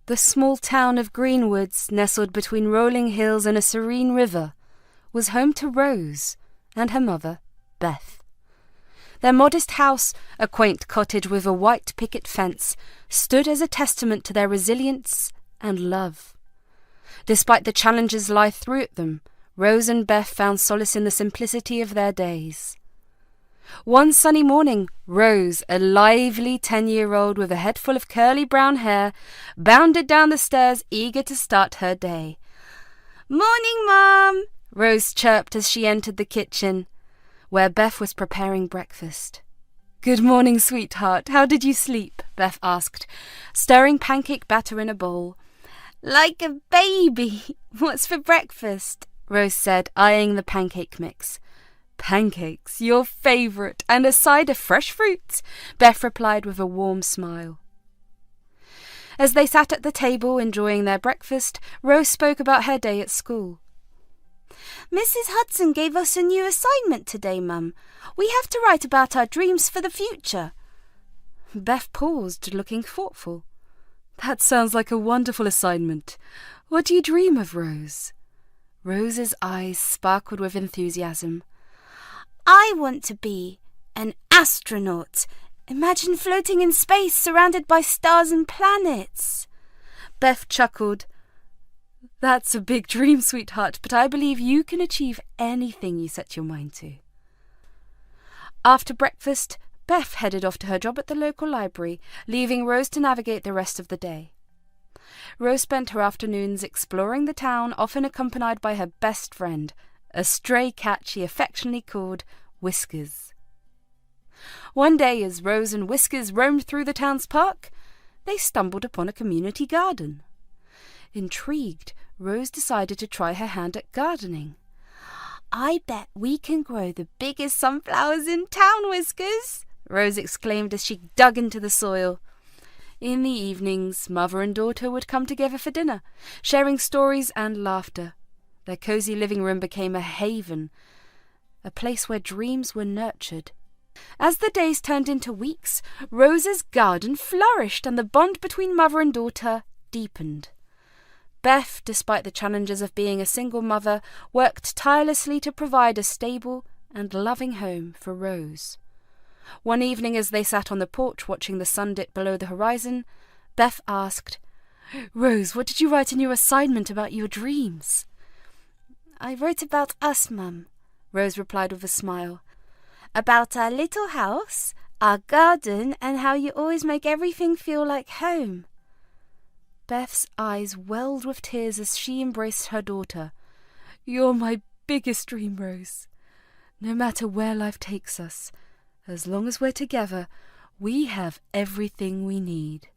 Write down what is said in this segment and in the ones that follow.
The small town of Greenwoods, nestled between rolling hills and a serene river, was home to Rose and her mother, Beth. Their modest house, a quaint cottage with a white picket fence, stood as a testament to their resilience and love. Despite the challenges life threw at them, Rose and Beth found solace in the simplicity of their days. One sunny morning, Rose, a lively 10-year-old with a head full of curly brown hair, bounded down the stairs, eager to start her day. "Morning, Mum," Rose chirped as she entered the kitchen, where Beth was preparing breakfast. "Good morning, sweetheart. How did you sleep?" Beth asked, stirring pancake batter in a bowl. "Like a baby. What's for breakfast?" Rose said, eyeing the pancake mix. "Pancakes, your favourite, and a side of fresh fruit," Beth replied with a warm smile. As they sat at the table enjoying their breakfast, Rose spoke about her day at school. "Mrs. Hudson gave us a new assignment today, Mum. We have to write about our dreams for the future." Beth paused, looking thoughtful. "That sounds like a wonderful assignment. What do you dream of, Rose?" Rose's eyes sparkled with enthusiasm. "I want to be an astronaut. Imagine floating in space surrounded by stars and planets." Beth chuckled. "That's a big dream, sweetheart, but I believe you can achieve anything you set your mind to." After breakfast, Beth headed off to her job at the local library, leaving Rose to navigate the rest of the day. Rose spent her afternoons exploring the town, often accompanied by her best friend, a stray cat she affectionately called Whiskers. One day, as Rose and Whiskers roamed through the town's park, they stumbled upon a community garden. Intrigued, Rose decided to try her hand at gardening. "I bet we can grow the biggest sunflowers in town, Whiskers," Rose exclaimed as she dug into the soil. In the evenings, mother and daughter would come together for dinner, sharing stories and laughter. Their cozy living room became a haven, a place where dreams were nurtured. As the days turned into weeks, Rose's garden flourished and the bond between mother and daughter deepened. Beth, despite the challenges of being a single mother, worked tirelessly to provide a stable and loving home for Rose. One evening, as they sat on the porch watching the sun dip below the horizon, Beth asked, "Rose, what did you write in your assignment about your dreams?" "I wrote about us, Mum," Rose replied with a smile. "About our little house, our garden, and how you always make everything feel like home." Beth's eyes welled with tears as she embraced her daughter. "You're my biggest dream, Rose. No matter where life takes us, as long as we're together, we have everything we need."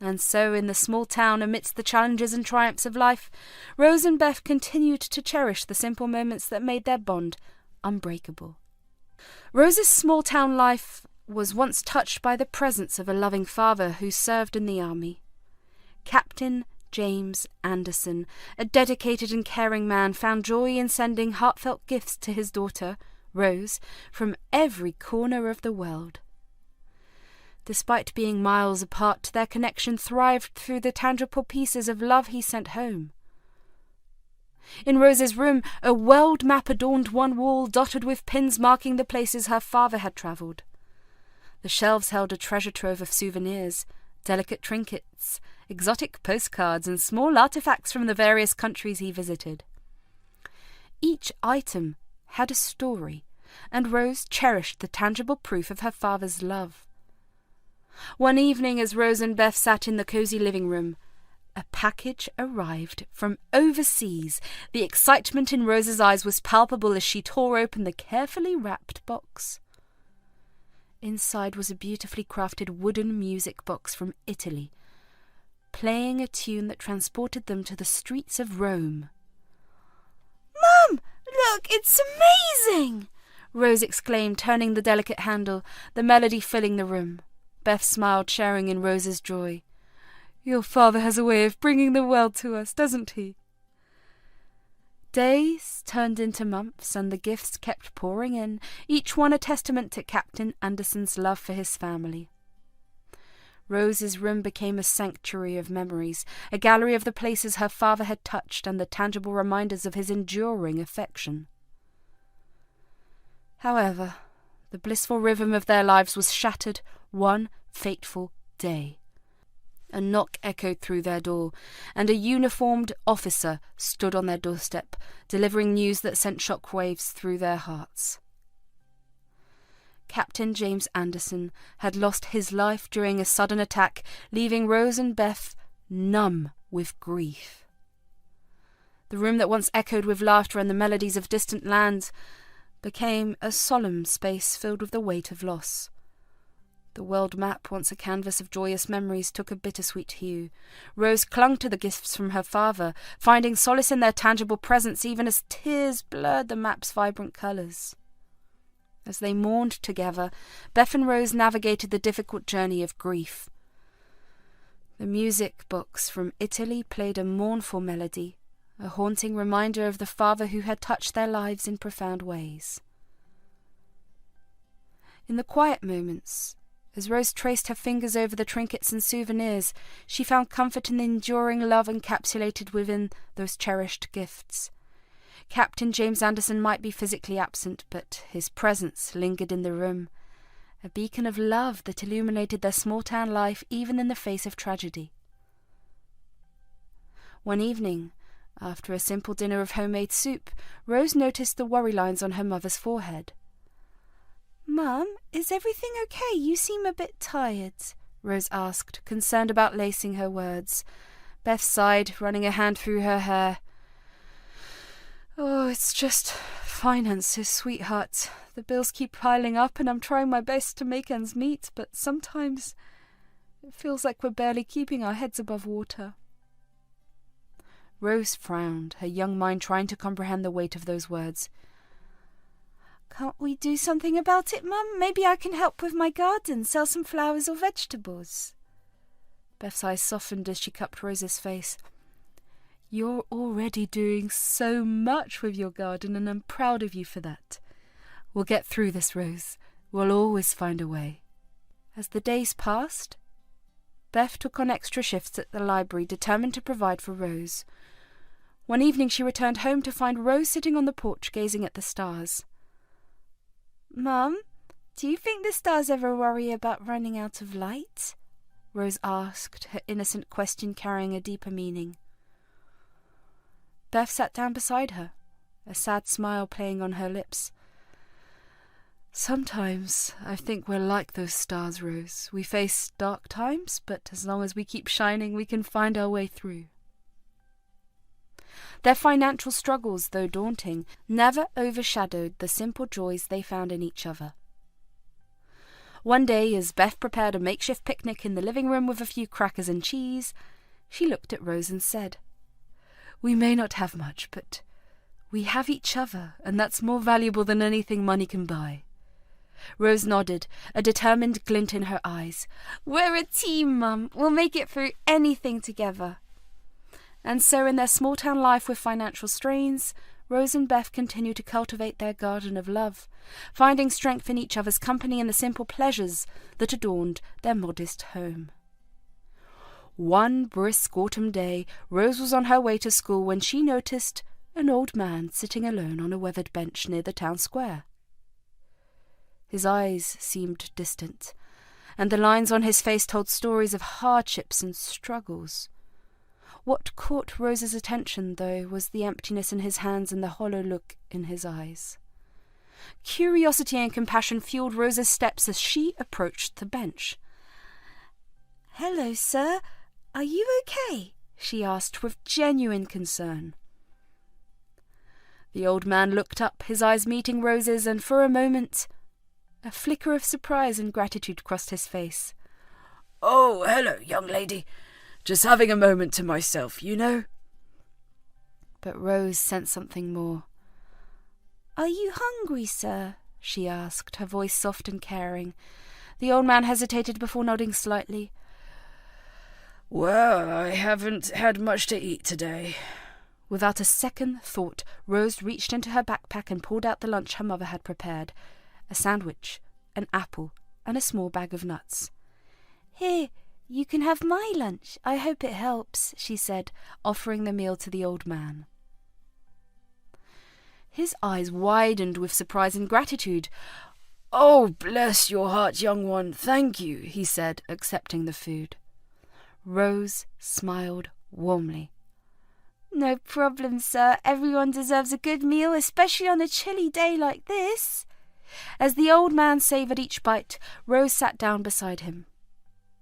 And so, in the small town, amidst the challenges and triumphs of life, Rose and Beth continued to cherish the simple moments that made their bond unbreakable. Rose's small town life was once touched by the presence of a loving father who served in the army. Captain James Anderson, a dedicated and caring man, found joy in sending heartfelt gifts to his daughter, Rose, from every corner of the world. Despite being miles apart, their connection thrived through the tangible pieces of love he sent home. In Rose's room, a world map adorned one wall, dotted with pins marking the places her father had travelled. The shelves held a treasure trove of souvenirs, delicate trinkets, exotic postcards, and small artifacts from the various countries he visited. Each item had a story, and Rose cherished the tangible proof of her father's love. One evening, as Rose and Beth sat in the cozy living room, a package arrived from overseas. The excitement in Rose's eyes was palpable as she tore open the carefully wrapped box. Inside was a beautifully crafted wooden music box from Italy, playing a tune that transported them to the streets of Rome. "Mum, look, it's amazing!" Rose exclaimed, turning the delicate handle, the melody filling the room. Beth smiled, sharing in Rose's joy. "Your father has a way of bringing the world to us, doesn't he?" Days turned into months, and the gifts kept pouring in, each one a testament to Captain Anderson's love for his family. Rose's room became a sanctuary of memories, a gallery of the places her father had touched and the tangible reminders of his enduring affection. However, the blissful rhythm of their lives was shattered one fateful day. A knock echoed through their door, and a uniformed officer stood on their doorstep, delivering news that sent shock waves through their hearts. Captain James Anderson had lost his life during a sudden attack, leaving Rose and Beth numb with grief. The room that once echoed with laughter and the melodies of distant lands became a solemn space filled with the weight of loss. The world map, once a canvas of joyous memories, took a bittersweet hue. Rose clung to the gifts from her father, finding solace in their tangible presence even as tears blurred the map's vibrant colours. As they mourned together, Beth and Rose navigated the difficult journey of grief. The music box from Italy played a mournful melody, a haunting reminder of the father who had touched their lives in profound ways. In the quiet moments, as Rose traced her fingers over the trinkets and souvenirs, she found comfort in the enduring love encapsulated within those cherished gifts. Captain James Anderson might be physically absent, but his presence lingered in the room, a beacon of love that illuminated their small-town life even in the face of tragedy. One evening, after a simple dinner of homemade soup, Rose noticed the worry lines on her mother's forehead. "Mum, is everything okay? You seem a bit tired," Rose asked, concerned about lacing her words. Beth sighed, running a hand through her hair. "Oh, it's just finances, sweetheart. The bills keep piling up and I'm trying my best to make ends meet, but sometimes it feels like we're barely keeping our heads above water." Rose frowned, her young mind trying to comprehend the weight of those words. "Can't we do something about it, Mum? Maybe I can help with my garden, sell some flowers or vegetables." Beth's eyes softened as she cupped Rose's face. "You're already doing so much with your garden, and I'm proud of you for that. We'll get through this, Rose. We'll always find a way." As the days passed, Beth took on extra shifts at the library, determined to provide for Rose. One evening she returned home to find Rose sitting on the porch gazing at the stars. "Mum, do you think the stars ever worry about running out of light?" Rose asked, her innocent question carrying a deeper meaning. Beth sat down beside her, a sad smile playing on her lips. "Sometimes I think we're like those stars, Rose. We face dark times, but as long as we keep shining, we can find our way through." Their financial struggles, though daunting, never overshadowed the simple joys they found in each other. One day, as Beth prepared a makeshift picnic in the living room with a few crackers and cheese, she looked at Rose and said, "We may not have much, but we have each other, and that's more valuable than anything money can buy." Rose nodded, a determined glint in her eyes. "We're a team, Mum. We'll make it through anything together." And so in their small-town life with financial strains, Rose and Beth continued to cultivate their garden of love, finding strength in each other's company and the simple pleasures that adorned their modest home. One brisk autumn day, Rose was on her way to school when she noticed an old man sitting alone on a weathered bench near the town square. His eyes seemed distant, and the lines on his face told stories of hardships and struggles. What caught Rose's attention, though, was the emptiness in his hands and the hollow look in his eyes. Curiosity and compassion fueled Rose's steps as she approached the bench. "Hello, sir. Are you okay?" she asked with genuine concern. The old man looked up, his eyes meeting Rose's, and for a moment a flicker of surprise and gratitude crossed his face. "Oh, hello, young lady. Just having a moment to myself, you know." But Rose sensed something more. "Are you hungry, sir?" she asked, her voice soft and caring. The old man hesitated before nodding slightly. "Well, I haven't had much to eat today." Without a second thought, Rose reached into her backpack and pulled out the lunch her mother had prepared, a sandwich, an apple, and a small bag of nuts. "Here, You can have my lunch. I hope it helps, she said, offering the meal to the old man. His eyes widened with surprise and gratitude. "Oh, bless your heart, young one, thank you," he said, accepting the food. Rose smiled warmly. No problem, sir. Everyone deserves a good meal, especially on a chilly day like this. As the old man savoured each bite, Rose sat down beside him.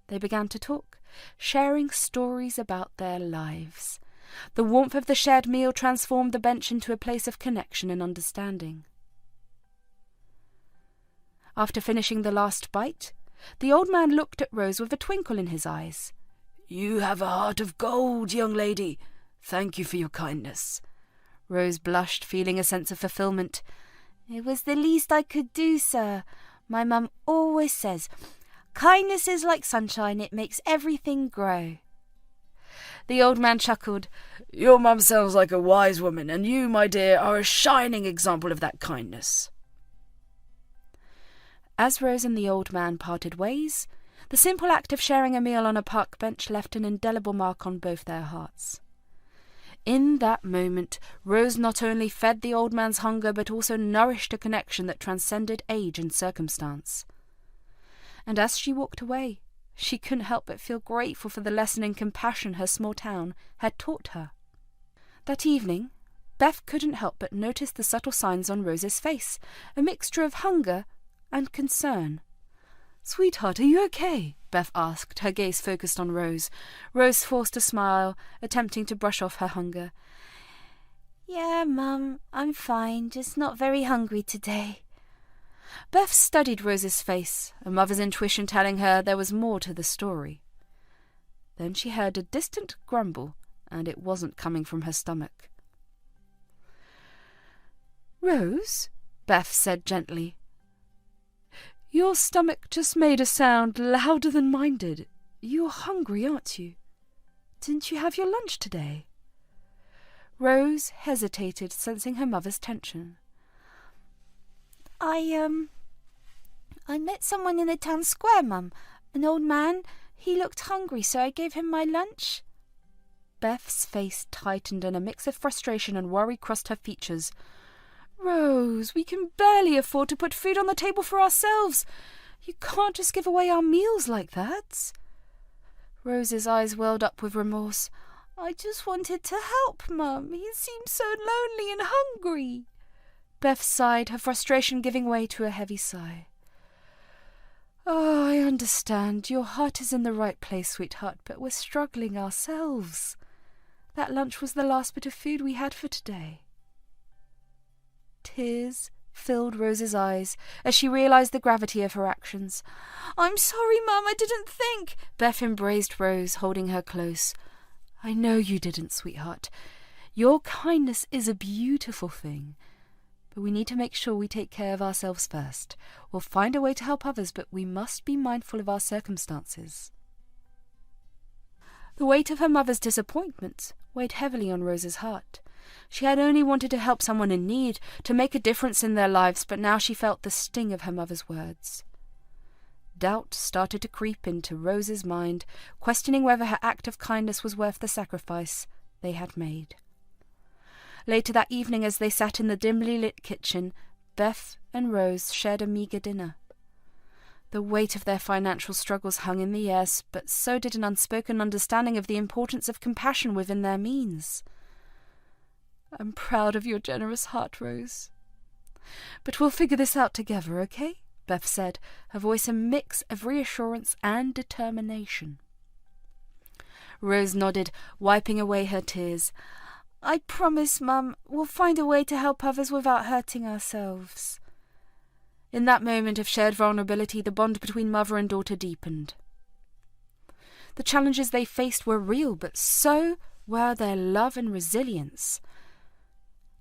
They began to talk, sharing stories about their lives. The warmth of the shared meal transformed the bench into a place of connection and understanding. After finishing the last bite, the old man looked at Rose with a twinkle in his eyes. "You have a heart of gold, young lady. Thank you for your kindness." Rose blushed, feeling a sense of fulfilment. It was the least I could do, sir. My mum always says, kindness is like sunshine, it makes everything grow. The old man chuckled. "Your mum sounds like a wise woman, and you, my dear, are a shining example of that kindness." As Rose and the old man parted ways, the simple act of sharing a meal on a park bench left an indelible mark on both their hearts. In that moment, Rose not only fed the old man's hunger but also nourished a connection that transcended age and circumstance. And as she walked away, she couldn't help but feel grateful for the lesson in compassion her small town had taught her. That evening, Beth couldn't help but notice the subtle signs on Rose's face, a mixture of hunger and concern. "Sweetheart, are you okay?" Beth asked, her gaze focused on Rose. Rose forced a smile, attempting to brush off her hunger. "Yeah, Mum, I'm fine, just not very hungry today." Beth studied Rose's face, a mother's intuition telling her there was more to the story. Then she heard a distant grumble, and it wasn't coming from her stomach. "Rose," Beth said gently, "your stomach just made a sound louder than mine did. You're hungry, aren't you? Didn't you have your lunch today?" Rose hesitated, sensing her mother's tension. I met someone in the town square, Mum. An old man. He looked hungry, so I gave him my lunch." Beth's face tightened and a mix of frustration and worry crossed her features. "Rose, we can barely afford to put food on the table for ourselves. You can't just give away our meals like that." Rose's eyes welled up with remorse. "I just wanted to help, Mum. He seemed so lonely and hungry." Beth sighed, her frustration giving way to a heavy sigh. "Oh, I understand. Your heart is in the right place, sweetheart, but we're struggling ourselves. That lunch was the last bit of food we had for today." Tears filled Rose's eyes as she realized the gravity of her actions. "I'm sorry, Mum, I didn't think." Beth embraced Rose, holding her close. "I know you didn't, sweetheart. Your kindness is a beautiful thing. But we need to make sure we take care of ourselves first. We'll find a way to help others, but we must be mindful of our circumstances." The weight of her mother's disappointment weighed heavily on Rose's heart. She had only wanted to help someone in need, to make a difference in their lives, but now she felt the sting of her mother's words. Doubt started to creep into Rose's mind, questioning whether her act of kindness was worth the sacrifice they had made. Later that evening, as they sat in the dimly lit kitchen, Beth and Rose shared a meagre dinner. The weight of their financial struggles hung in the air, but so did an unspoken understanding of the importance of compassion within their means. "I'm proud of your generous heart, Rose. But we'll figure this out together, okay?" Beth said, her voice a mix of reassurance and determination. Rose nodded, wiping away her tears. "I promise, Mum, we'll find a way to help others without hurting ourselves." In that moment of shared vulnerability, the bond between mother and daughter deepened. The challenges they faced were real, but so were their love and resilience.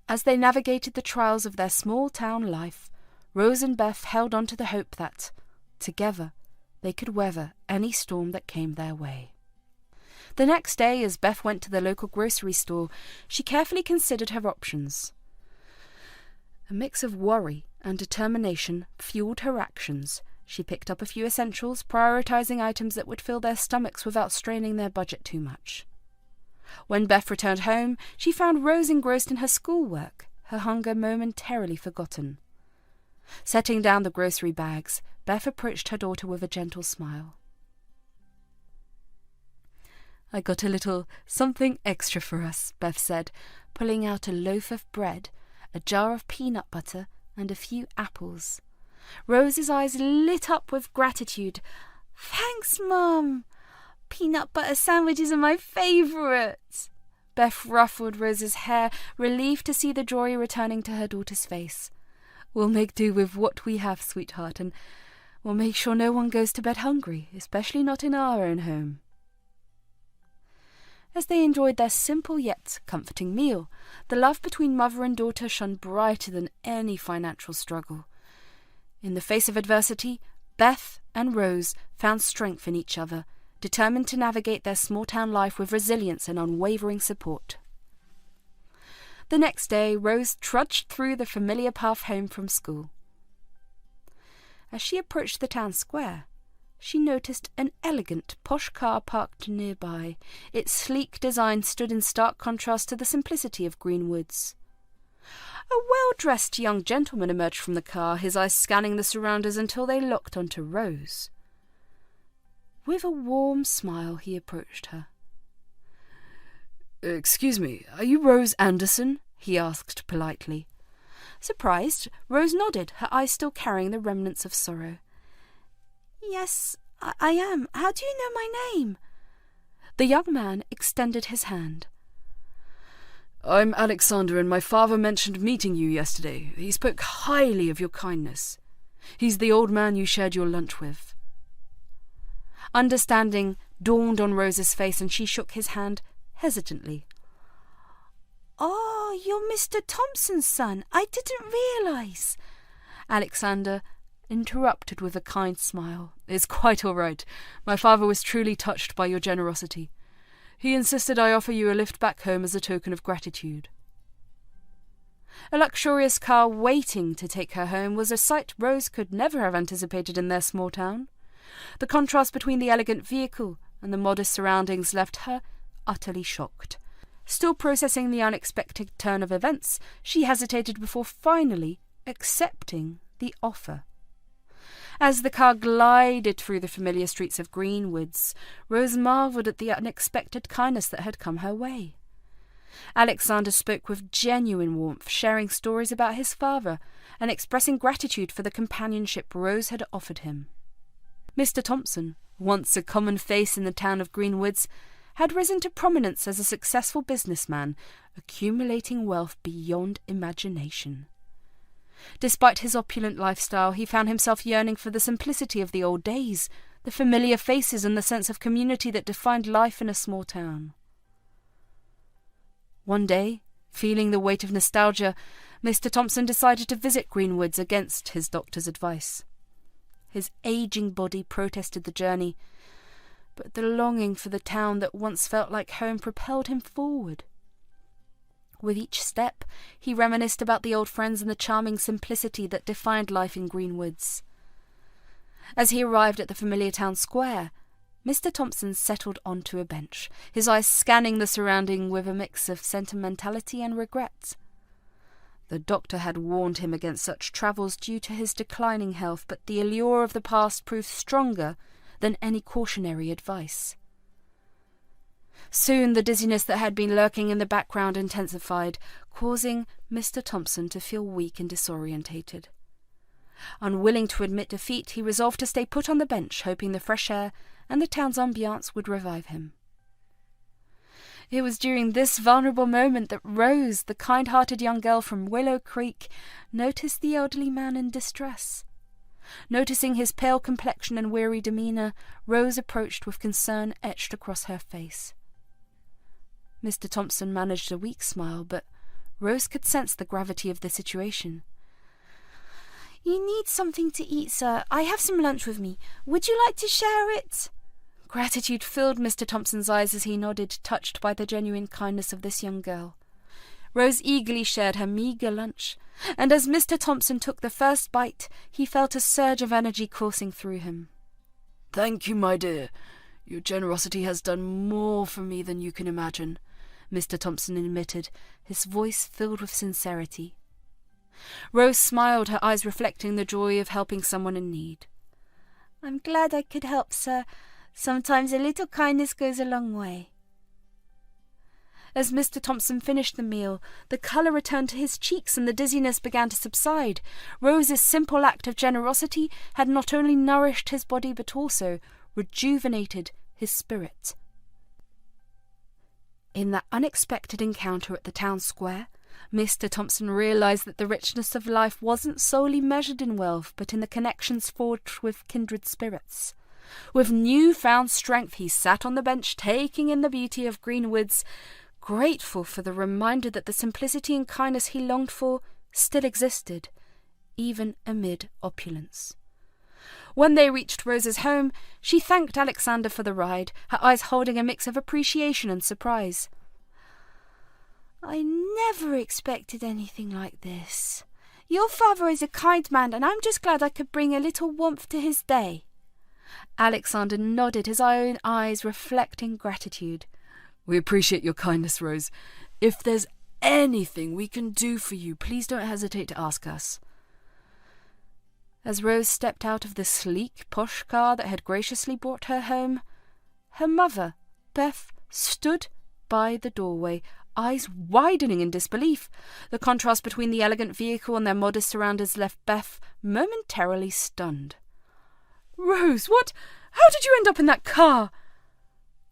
As they navigated the trials of their small-town life, Rose and Beth held on to the hope that, together, they could weather any storm that came their way. The next day, as Beth went to the local grocery store, she carefully considered her options. A mix of worry and determination fueled her actions, She picked up a few essentials, prioritizing items that would fill their stomachs without straining their budget too much. When Beth returned home, she found Rose engrossed in her schoolwork, her hunger momentarily forgotten. Setting down the grocery bags, Beth approached her daughter with a gentle smile. "I got a little something extra for us," Beth said, pulling out a loaf of bread, a jar of peanut butter, and a few apples. Rose's eyes lit up with gratitude. "Thanks, Mum. Peanut butter sandwiches are my favourite." Beth ruffled Rose's hair, relieved to see the joy returning to her daughter's face. "We'll make do with what we have, sweetheart, and we'll make sure no one goes to bed hungry, especially not in our own home." As they enjoyed their simple yet comforting meal, the love between mother and daughter shone brighter than any financial struggle. In the face of adversity, Beth and Rose found strength in each other, determined to navigate their small-town life with resilience and unwavering support. The next day, Rose trudged through the familiar path home from school. As she approached the town square, she noticed an elegant, posh car parked nearby. Its sleek design stood in stark contrast to the simplicity of Green Woods. A well-dressed young gentleman emerged from the car, his eyes scanning the surroundings until they locked onto Rose. With a warm smile, he approached her. "Excuse me, are you Rose Anderson?" he asked politely. Surprised, Rose nodded, her eyes still carrying the remnants of sorrow. "Yes, I am. How do you know my name?" The young man extended his hand. "I'm Alexander, and my father mentioned meeting you yesterday. He spoke highly of your kindness. He's the old man you shared your lunch with." Understanding dawned on Rose's face, and she shook his hand hesitantly. "Oh, you're Mr. Thompson's son. I didn't realise." Alexander interrupted with a kind smile. "It's quite all right. My father was truly touched by your generosity. He insisted I offer you a lift back home as a token of gratitude." A luxurious car waiting to take her home was a sight Rose could never have anticipated in their small town. The contrast between the elegant vehicle and the modest surroundings left her utterly shocked. Still processing the unexpected turn of events, she hesitated before finally accepting the offer. As the car glided through the familiar streets of Green Woods, Rose marvelled at the unexpected kindness that had come her way. Alexander spoke with genuine warmth, sharing stories about his father and expressing gratitude for the companionship Rose had offered him. Mr. Thompson, once a common face in the town of Green Woods, had risen to prominence as a successful businessman, accumulating wealth beyond imagination. Despite his opulent lifestyle, he found himself yearning for the simplicity of the old days, the familiar faces and the sense of community that defined life in a small town. One day, feeling the weight of nostalgia, Mr. Thompson decided to visit Green Woods against his doctor's advice. His aging body protested the journey, but the longing for the town that once felt like home propelled him forward. With each step, he reminisced about the old friends and the charming simplicity that defined life in Green Woods. As he arrived at the familiar town square, Mr. Thompson settled onto a bench, his eyes scanning the surrounding with a mix of sentimentality and regret. The doctor had warned him against such travels due to his declining health, but the allure of the past proved stronger than any cautionary advice. Soon the dizziness that had been lurking in the background intensified, causing Mr. Thompson to feel weak and disorientated. Unwilling to admit defeat, he resolved to stay put on the bench, hoping the fresh air and the town's ambiance would revive him. It was during this vulnerable moment that Rose, the kind-hearted young girl from Willow Creek, noticed the elderly man in distress. Noticing his pale complexion and weary demeanour, Rose approached with concern etched across her face. Mr. Thompson managed a weak smile, but Rose could sense the gravity of the situation. "You need something to eat, sir. I have some lunch with me. Would you like to share it?" Gratitude filled Mr. Thompson's eyes as he nodded, touched by the genuine kindness of this young girl. Rose eagerly shared her meagre lunch, and as Mr. Thompson took the first bite, he felt a surge of energy coursing through him. "Thank you, my dear. Your generosity has done more for me than you can imagine," Mr. Thompson admitted, his voice filled with sincerity. Rose smiled, her eyes reflecting the joy of helping someone in need. "I'm glad I could help, sir. Sometimes a little kindness goes a long way." As Mr. Thompson finished the meal, the colour returned to his cheeks and the dizziness began to subside. Rose's simple act of generosity had not only nourished his body but also rejuvenated his spirit. In that unexpected encounter at the town square, Mr. Thompson realised that the richness of life wasn't solely measured in wealth, but in the connections forged with kindred spirits. With new-found strength, he sat on the bench, taking in the beauty of green woods, grateful for the reminder that the simplicity and kindness he longed for still existed, even amid opulence. When they reached Rose's home, she thanked Alexander for the ride, her eyes holding a mix of appreciation and surprise. "I never expected anything like this. Your father is a kind man, and I'm just glad I could bring a little warmth to his day." Alexander nodded, his own eyes reflecting gratitude. "We appreciate your kindness, Rose. If there's anything we can do for you, please don't hesitate to ask us." As Rose stepped out of the sleek, posh car that had graciously brought her home, her mother, Beth, stood by the doorway, eyes widening in disbelief. The contrast between the elegant vehicle and their modest surroundings left Beth momentarily stunned. "Rose, what? How did you end up in that car?"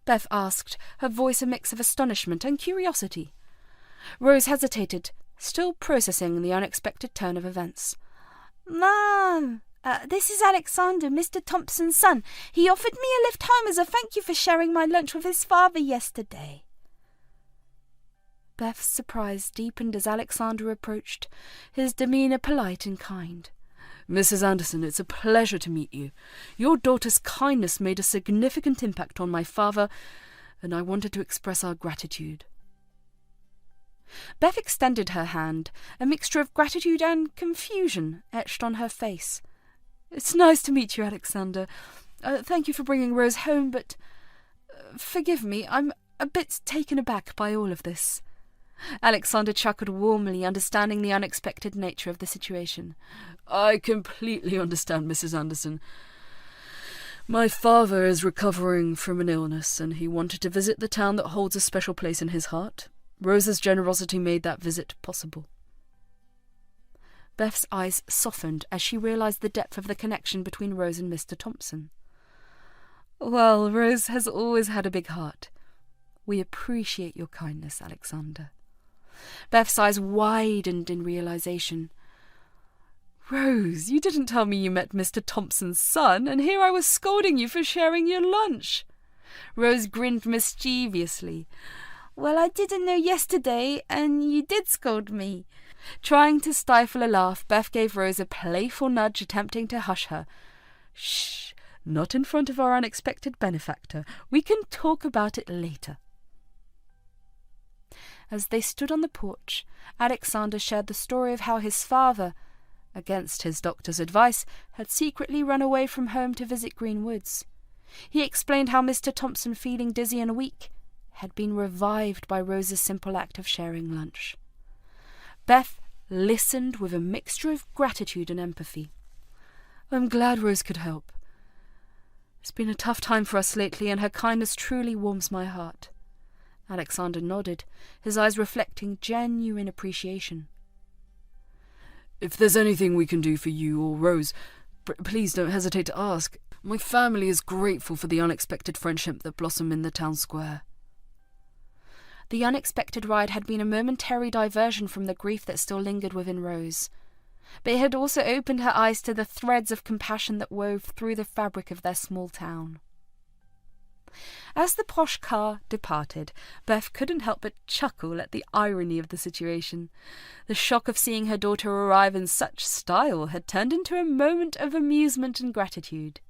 Beth asked, her voice a mix of astonishment and curiosity. Rose hesitated, still processing the unexpected turn of events. "Mom, this is Alexander, Mr. Thompson's son. He offered me a lift home as a thank you for sharing my lunch with his father yesterday." Beth's surprise deepened as Alexander approached, his demeanour polite and kind. "Mrs. Anderson, it's a pleasure to meet you. Your daughter's kindness made a significant impact on my father, and I wanted to express our gratitude." Beth extended her hand, a mixture of gratitude and confusion etched on her face. "It's nice to meet you, Alexander. Thank you for bringing Rose home, but forgive me, I'm a bit taken aback by all of this." Alexander chuckled warmly, understanding the unexpected nature of the situation. "I completely understand, Mrs. Anderson. My father is recovering from an illness, and he wanted to visit the town that holds a special place in his heart. Rose's generosity made that visit possible." Beth's eyes softened as she realised the depth of the connection between Rose and Mr. Thompson. "Well, Rose has always had a big heart. We appreciate your kindness, Alexander." Beth's eyes widened in realisation. "Rose, you didn't tell me you met Mr. Thompson's son, and here I was scolding you for sharing your lunch." Rose grinned mischievously. "Well, I didn't know yesterday, and you did scold me." Trying to stifle a laugh, Beth gave Rose a playful nudge, attempting to hush her. "Shh, not in front of our unexpected benefactor. We can talk about it later." As they stood on the porch, Alexander shared the story of how his father, against his doctor's advice, had secretly run away from home to visit Green Woods. He explained how Mr. Thompson, feeling dizzy and weak, had been revived by Rose's simple act of sharing lunch. Beth listened with a mixture of gratitude and empathy. "I'm glad Rose could help. It's been a tough time for us lately, and her kindness truly warms my heart." Alexander nodded, his eyes reflecting genuine appreciation. "If there's anything we can do for you or Rose, please don't hesitate to ask. My family is grateful for the unexpected friendship that blossomed in the town square." The unexpected ride had been a momentary diversion from the grief that still lingered within Rose, but it had also opened her eyes to the threads of compassion that wove through the fabric of their small town. As the posh car departed, Beth couldn't help but chuckle at the irony of the situation. The shock of seeing her daughter arrive in such style had turned into a moment of amusement and gratitude.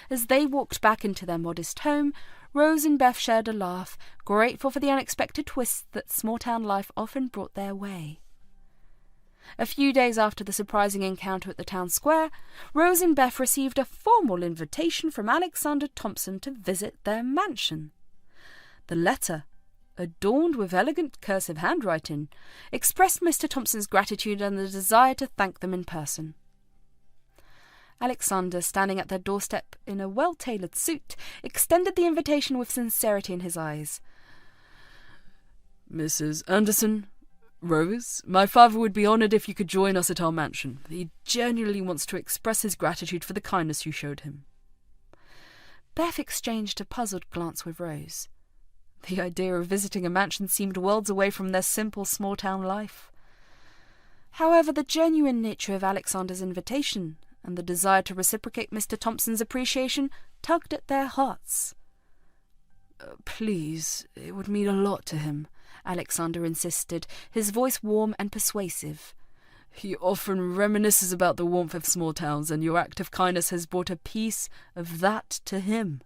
As they walked back into their modest home, Rose and Beth shared a laugh, grateful for the unexpected twists that small-town life often brought their way. A few days after the surprising encounter at the town square, Rose and Beth received a formal invitation from Alexander Thompson to visit their mansion. The letter, adorned with elegant cursive handwriting, expressed Mr. Thompson's gratitude and the desire to thank them in person. Alexander, standing at their doorstep in a well-tailored suit, extended the invitation with sincerity in his eyes. Mrs. Anderson, Rose, my father would be honoured if you could join us at our mansion. He genuinely wants to express his gratitude for the kindness you showed him. Beth exchanged a puzzled glance with Rose. The idea of visiting a mansion seemed worlds away from their simple small-town life. However, the genuine nature of Alexander's invitation and the desire to reciprocate Mr. Thompson's appreciation tugged at their hearts. Please, it would mean a lot to him, Alexander insisted, his voice warm and persuasive. He often reminisces about the warmth of small towns, and your act of kindness has brought a piece of that to him.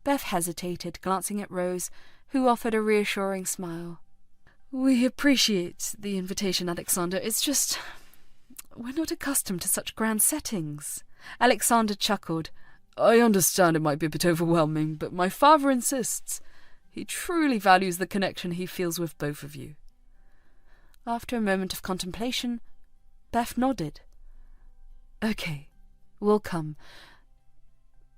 Beth hesitated, glancing at Rose, who offered a reassuring smile. We appreciate the invitation, Alexander. It's just, we're not accustomed to such grand settings. Alexander chuckled. I understand it might be a bit overwhelming, but my father insists. He truly values the connection he feels with both of you. After a moment of contemplation, Beth nodded. Okay, we'll come.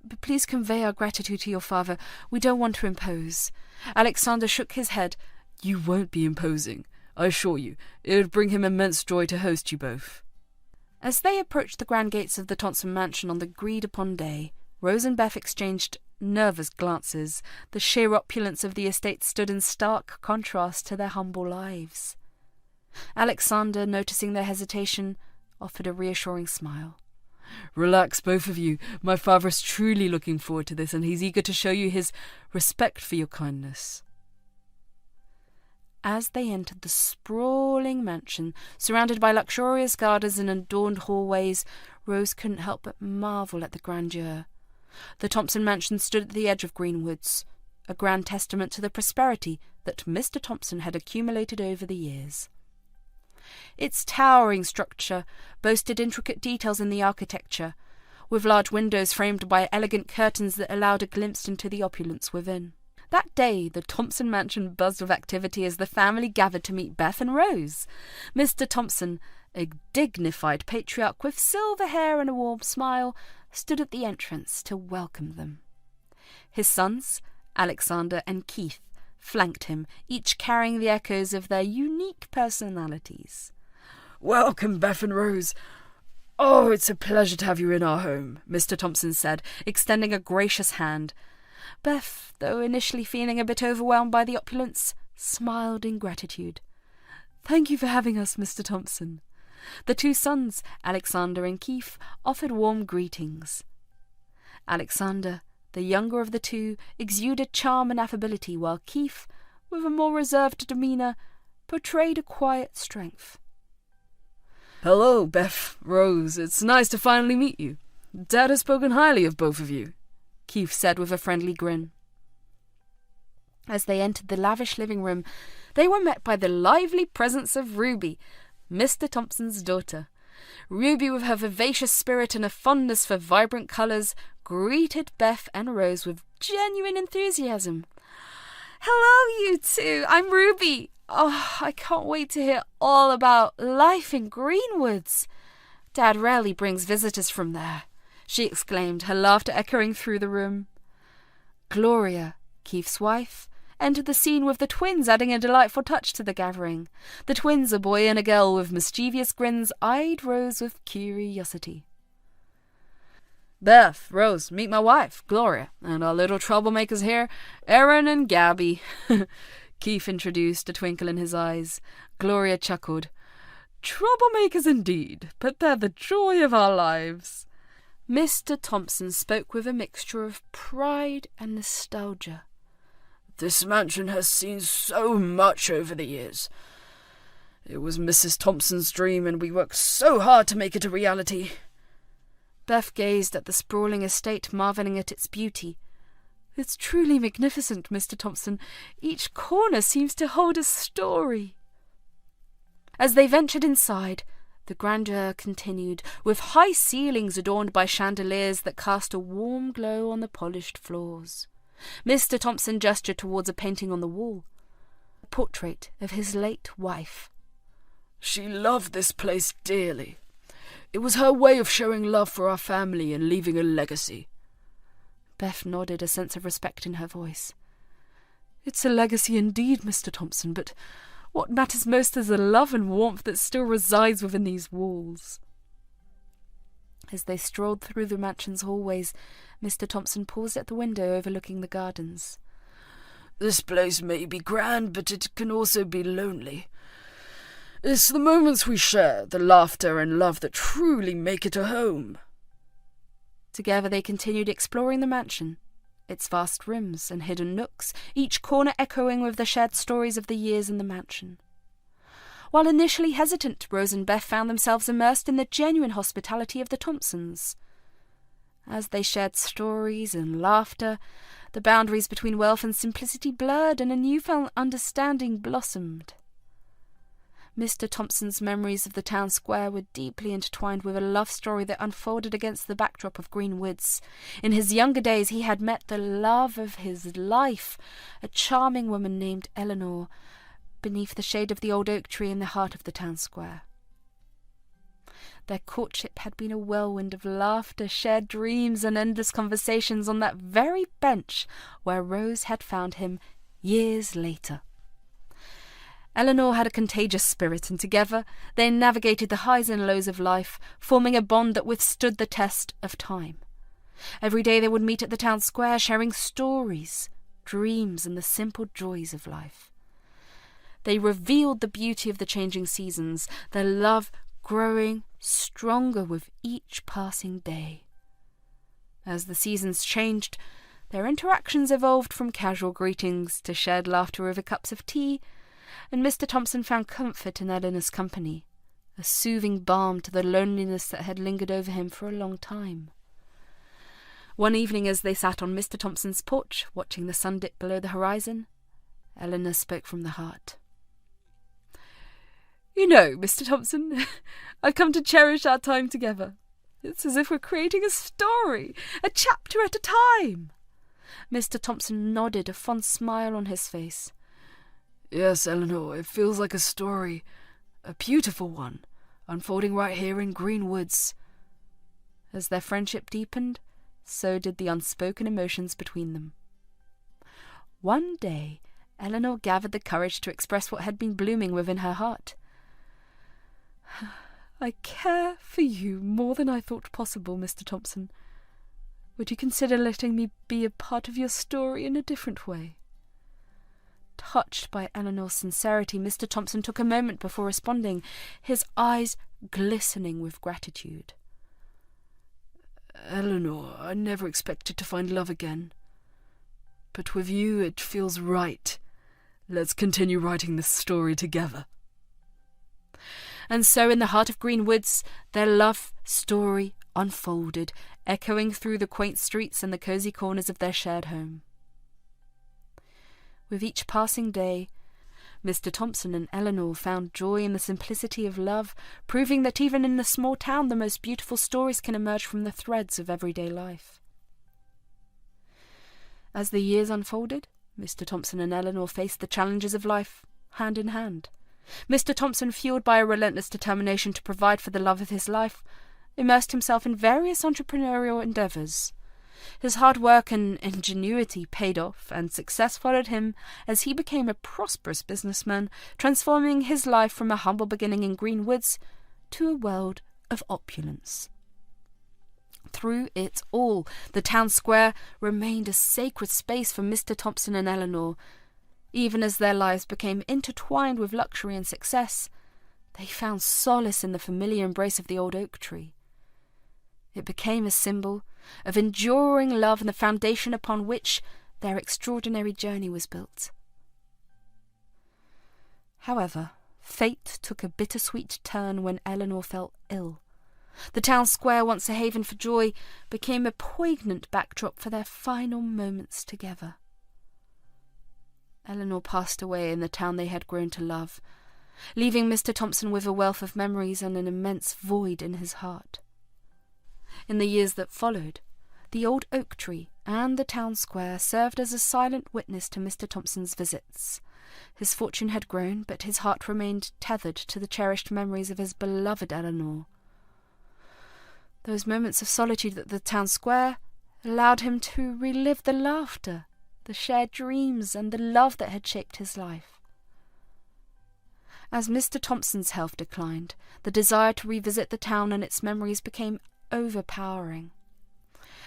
But please convey our gratitude to your father. We don't want to impose. Alexander shook his head. You won't be imposing, I assure you. It would bring him immense joy to host you both. As they approached the grand gates of the Thompson mansion on the agreed-upon day, Rose and Beth exchanged nervous glances. The sheer opulence of the estate stood in stark contrast to their humble lives. Alexander, noticing their hesitation, offered a reassuring smile. Relax, both of you. My father is truly looking forward to this, and he's eager to show you his respect for your kindness. As they entered the sprawling mansion, surrounded by luxurious gardens and adorned hallways, Rose couldn't help but marvel at the grandeur. The Thompson mansion stood at the edge of green woods, a grand testament to the prosperity that Mr. Thompson had accumulated over the years. Its towering structure boasted intricate details in the architecture, with large windows framed by elegant curtains that allowed a glimpse into the opulence within. That day, the Thompson mansion buzzed with activity as the family gathered to meet Beth and Rose. Mr. Thompson, a dignified patriarch with silver hair and a warm smile, stood at the entrance to welcome them. His sons, Alexander and Keith, flanked him, each carrying the echoes of their unique personalities. Welcome, Beth and Rose. Oh, it's a pleasure to have you in our home, Mr. Thompson said, extending a gracious hand. Beth, though initially feeling a bit overwhelmed by the opulence, smiled in gratitude. Thank you for having us, Mr. Thompson. The two sons, Alexander and Keith, offered warm greetings. Alexander, the younger of the two, exuded charm and affability, while Keith, with a more reserved demeanour, portrayed a quiet strength. Hello, Beth, Rose. It's nice to finally meet you. Dad has spoken highly of both of you, Keith said with a friendly grin. As they entered the lavish living room, they were met by the lively presence of Ruby, Mr. Thompson's daughter. Ruby, with her vivacious spirit and a fondness for vibrant colours, greeted Beth and Rose with genuine enthusiasm. Hello, you two. I'm Ruby. Oh, I can't wait to hear all about life in Greenwoods. Dad rarely brings visitors from there, she exclaimed, her laughter echoing through the room. Gloria, Keith's wife, entered the scene with the twins, adding a delightful touch to the gathering. The twins, a boy and a girl with mischievous grins, eyed Rose with curiosity. Beth, Rose, meet my wife, Gloria, and our little troublemakers here, Erin and Gabby, Keith introduced, a twinkle in his eyes. Gloria chuckled. Troublemakers indeed, but they're the joy of our lives. Mr. Thompson spoke with a mixture of pride and nostalgia. This mansion has seen so much over the years. It was Mrs. Thompson's dream, and we worked so hard to make it a reality. Beth gazed at the sprawling estate, marvelling at its beauty. It's truly magnificent, Mr. Thompson. Each corner seems to hold a story. As they ventured inside, the grandeur continued, with high ceilings adorned by chandeliers that cast a warm glow on the polished floors. Mr. Thompson gestured towards a painting on the wall, a portrait of his late wife. She loved this place dearly. It was her way of showing love for our family and leaving a legacy. Beth nodded, a sense of respect in her voice. It's a legacy indeed, Mr. Thompson, but what matters most is the love and warmth that still resides within these walls. As they strolled through the mansion's hallways, Mr. Thompson paused at the window overlooking the gardens. This place may be grand, but it can also be lonely. It's the moments we share, the laughter and love that truly make it a home. Together they continued exploring the mansion, its vast rooms and hidden nooks, each corner echoing with the shared stories of the years in the mansion. While initially hesitant, Rose and Beth found themselves immersed in the genuine hospitality of the Thompsons. As they shared stories and laughter, the boundaries between wealth and simplicity blurred and a newfound understanding blossomed. Mr. Thompson's memories of the town square were deeply intertwined with a love story that unfolded against the backdrop of green woods. In his younger days he had met the love of his life, a charming woman named Eleanor, beneath the shade of the old oak tree in the heart of the town square. Their courtship had been a whirlwind of laughter, shared dreams, and endless conversations on that very bench where Rose had found him years later. Eleanor had a contagious spirit, and together they navigated the highs and lows of life, forming a bond that withstood the test of time. Every day they would meet at the town square, sharing stories, dreams, and the simple joys of life. They revealed the beauty of the changing seasons, their love growing stronger with each passing day. As the seasons changed, their interactions evolved from casual greetings to shared laughter over cups of tea, and Mr. Thompson found comfort in Eleanor's company, a soothing balm to the loneliness that had lingered over him for a long time. One evening, as they sat on Mr. Thompson's porch, watching the sun dip below the horizon, Eleanor spoke from the heart. "You know, Mr. Thompson, I've come to cherish our time together. It's as if we're creating a story, a chapter at a time." Mr. Thompson nodded, a fond smile on his face. Yes, Eleanor, it feels like a story, a beautiful one, unfolding right here in Green Woods. As their friendship deepened, so did the unspoken emotions between them. One day, Eleanor gathered the courage to express what had been blooming within her heart. "I care for you more than I thought possible, Mr. Thompson. Would you consider letting me be a part of your story in a different way?" Touched by Eleanor's sincerity, Mr. Thompson took a moment before responding, his eyes glistening with gratitude. "Eleanor, I never expected to find love again. But with you it feels right. Let's continue writing this story together." And so in the heart of Green Woods, their love story unfolded, echoing through the quaint streets and the cosy corners of their shared home. With each passing day, Mr. Thompson and Eleanor found joy in the simplicity of love, proving that even in a small town the most beautiful stories can emerge from the threads of everyday life. As the years unfolded, Mr. Thompson and Eleanor faced the challenges of life hand in hand. Mr. Thompson, fueled by a relentless determination to provide for the love of his life, immersed himself in various entrepreneurial endeavours. His hard work and ingenuity paid off, and success followed him as he became a prosperous businessman, transforming his life from a humble beginning in Green Woods to a world of opulence. Through it all, the town square remained a sacred space for Mr. Thompson and Eleanor. Even as their lives became intertwined with luxury and success, they found solace in the familiar embrace of the old oak tree. It became a symbol of enduring love and the foundation upon which their extraordinary journey was built. However, fate took a bittersweet turn when Eleanor fell ill. The town square, once a haven for joy, became a poignant backdrop for their final moments together. Eleanor passed away in the town they had grown to love, leaving Mr. Thompson with a wealth of memories and an immense void in his heart. In the years that followed, the old oak tree and the town square served as a silent witness to Mr. Thompson's visits. His fortune had grown, but his heart remained tethered to the cherished memories of his beloved Eleanor. Those moments of solitude at the town square allowed him to relive the laughter, the shared dreams, and the love that had shaped his life. As Mr. Thompson's health declined, the desire to revisit the town and its memories became overpowering.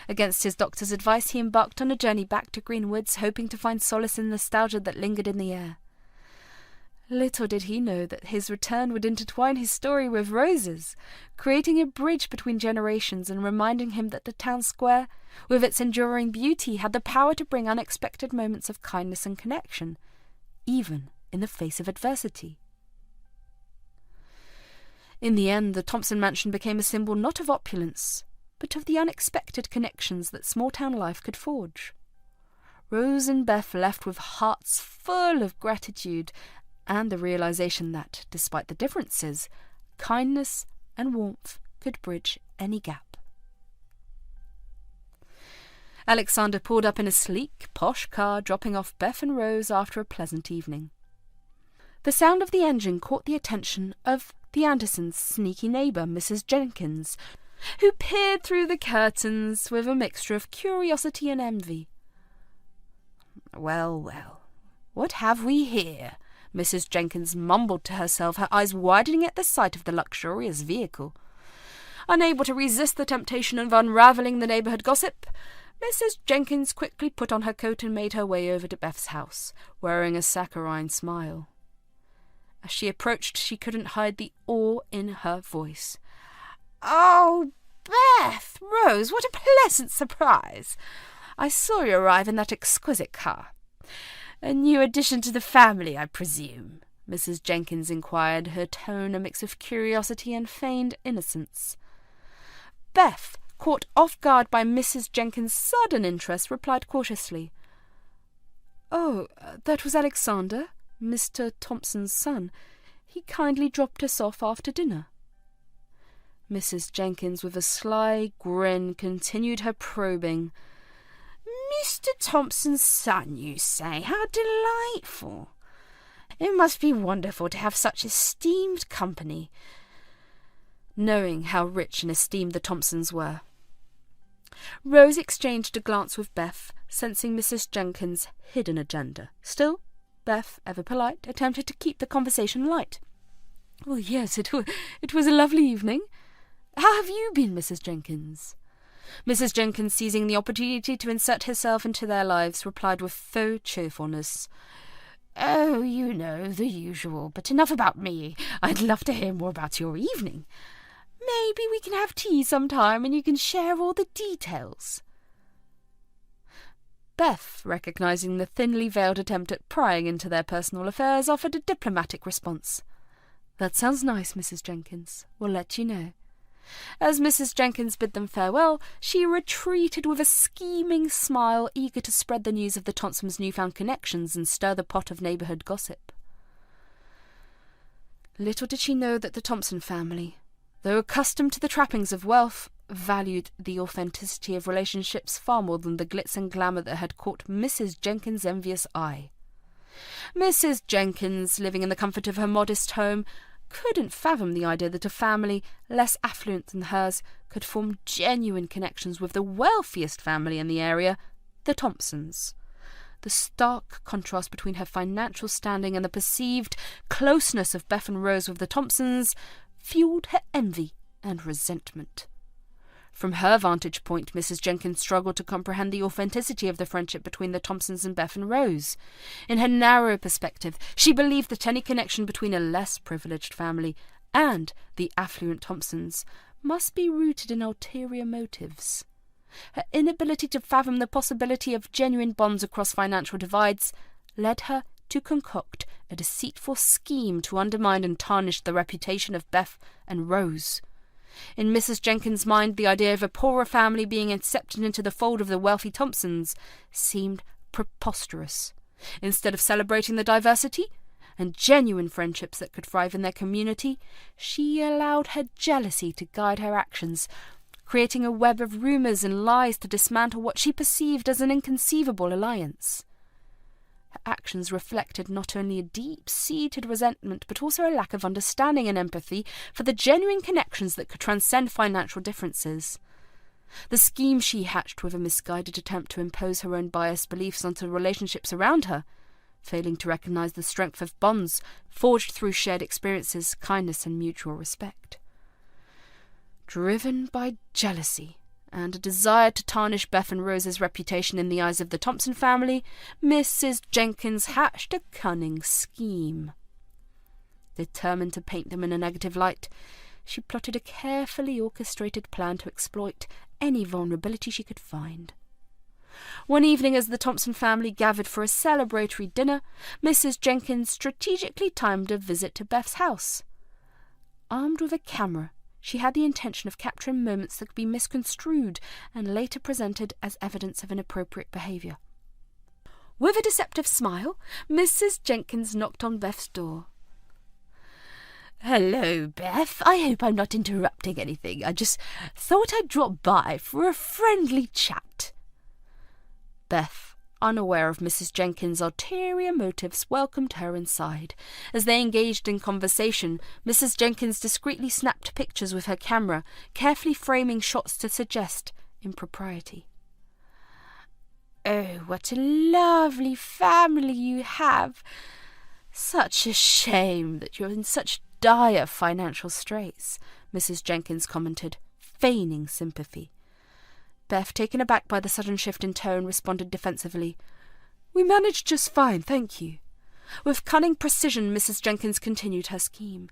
Against his doctor's advice, he embarked on a journey back to Greenwoods, hoping to find solace in the nostalgia that lingered in the air. Little did he know that his return would intertwine his story with Rose's, creating a bridge between generations and reminding him that the town square, with its enduring beauty, had the power to bring unexpected moments of kindness and connection, even in the face of adversity. In the end, the Thompson mansion became a symbol not of opulence, but of the unexpected connections that small-town life could forge. Rose and Beth left with hearts full of gratitude and the realization that, despite the differences, kindness and warmth could bridge any gap. Alexander pulled up in a sleek, posh car, dropping off Beth and Rose after a pleasant evening. The sound of the engine caught the attention of the Andersons' sneaky neighbour, Mrs. Jenkins, who peered through the curtains with a mixture of curiosity and envy. "Well, well, what have we here?" Mrs. Jenkins mumbled to herself, her eyes widening at the sight of the luxurious vehicle. Unable to resist the temptation of unravelling the neighbourhood gossip, Mrs. Jenkins quickly put on her coat and made her way over to Beth's house, wearing a saccharine smile. As she approached, she couldn't hide the awe in her voice. "Oh, Beth! Rose, what a pleasant surprise! I saw you arrive in that exquisite car. A new addition to the family, I presume?" Mrs. Jenkins inquired, her tone a mix of curiosity and feigned innocence. Beth, caught off guard by Mrs. Jenkins' sudden interest, replied cautiously, "Oh, that was Alexander, Mr. Thompson's son. He kindly dropped us off after dinner." Mrs. Jenkins, with a sly grin, continued her probing. "Mr. Thompson's son, you say? How delightful! It must be wonderful to have such esteemed company." Knowing how rich and esteemed the Thompsons were, Rose exchanged a glance with Beth, sensing Mrs. Jenkins' hidden agenda. Still, Beth, ever polite, attempted to keep the conversation light. "Well, yes, it was a lovely evening. How have you been, Mrs. Jenkins?" Mrs. Jenkins, seizing the opportunity to insert herself into their lives, replied with faux cheerfulness, "Oh, you know, the usual. But enough about me. I'd love to hear more about your evening. Maybe we can have tea sometime and you can share all the details." Beth, recognizing the thinly veiled attempt at prying into their personal affairs, offered a diplomatic response. "That sounds nice, Mrs. Jenkins. We'll let you know." As Mrs. Jenkins bid them farewell, she retreated with a scheming smile, eager to spread the news of the Thompsons' newfound connections and stir the pot of neighbourhood gossip. Little did she know that the Thompson family, though accustomed to the trappings of wealth, valued the authenticity of relationships far more than the glitz and glamour that had caught Mrs. Jenkins' envious eye. Mrs. Jenkins, living in the comfort of her modest home, couldn't fathom the idea that a family less affluent than hers could form genuine connections with the wealthiest family in the area, the Thompsons. The stark contrast between her financial standing and the perceived closeness of Beth and Rose with the Thompsons fueled her envy and resentment. From her vantage point, Mrs. Jenkins struggled to comprehend the authenticity of the friendship between the Thompsons and Beth and Rose. In her narrow perspective, she believed that any connection between a less privileged family and the affluent Thompsons must be rooted in ulterior motives. Her inability to fathom the possibility of genuine bonds across financial divides led her to concoct a deceitful scheme to undermine and tarnish the reputation of Beth and Rose. In Mrs. Jenkins' mind, the idea of a poorer family being accepted into the fold of the wealthy Thompsons seemed preposterous. Instead of celebrating the diversity and genuine friendships that could thrive in their community, she allowed her jealousy to guide her actions, creating a web of rumours and lies to dismantle what she perceived as an inconceivable alliance. Her actions reflected not only a deep-seated resentment, but also a lack of understanding and empathy for the genuine connections that could transcend financial differences. The scheme she hatched with a misguided attempt to impose her own biased beliefs onto relationships around her, failing to recognise the strength of bonds forged through shared experiences, kindness and mutual respect. Driven by jealousy and a desire to tarnish Beth and Rose's reputation in the eyes of the Thompson family, Mrs. Jenkins hatched a cunning scheme. Determined to paint them in a negative light, she plotted a carefully orchestrated plan to exploit any vulnerability she could find. One evening, as the Thompson family gathered for a celebratory dinner, Mrs. Jenkins strategically timed a visit to Beth's house. Armed with a camera, she had the intention of capturing moments that could be misconstrued and later presented as evidence of inappropriate behaviour. With a deceptive smile, Mrs. Jenkins knocked on Beth's door. "Hello, Beth. I hope I'm not interrupting anything. I just thought I'd drop by for a friendly chat." Beth, unaware of Mrs. Jenkins' ulterior motives, welcomed her inside. As they engaged in conversation, Mrs. Jenkins discreetly snapped pictures with her camera, carefully framing shots to suggest impropriety. "Oh, what a lovely family you have. Such a shame that you're in such dire financial straits," Mrs. Jenkins commented, feigning sympathy. Beth, taken aback by the sudden shift in tone, responded defensively. "We managed just fine, thank you." With cunning precision, Mrs. Jenkins continued her scheme.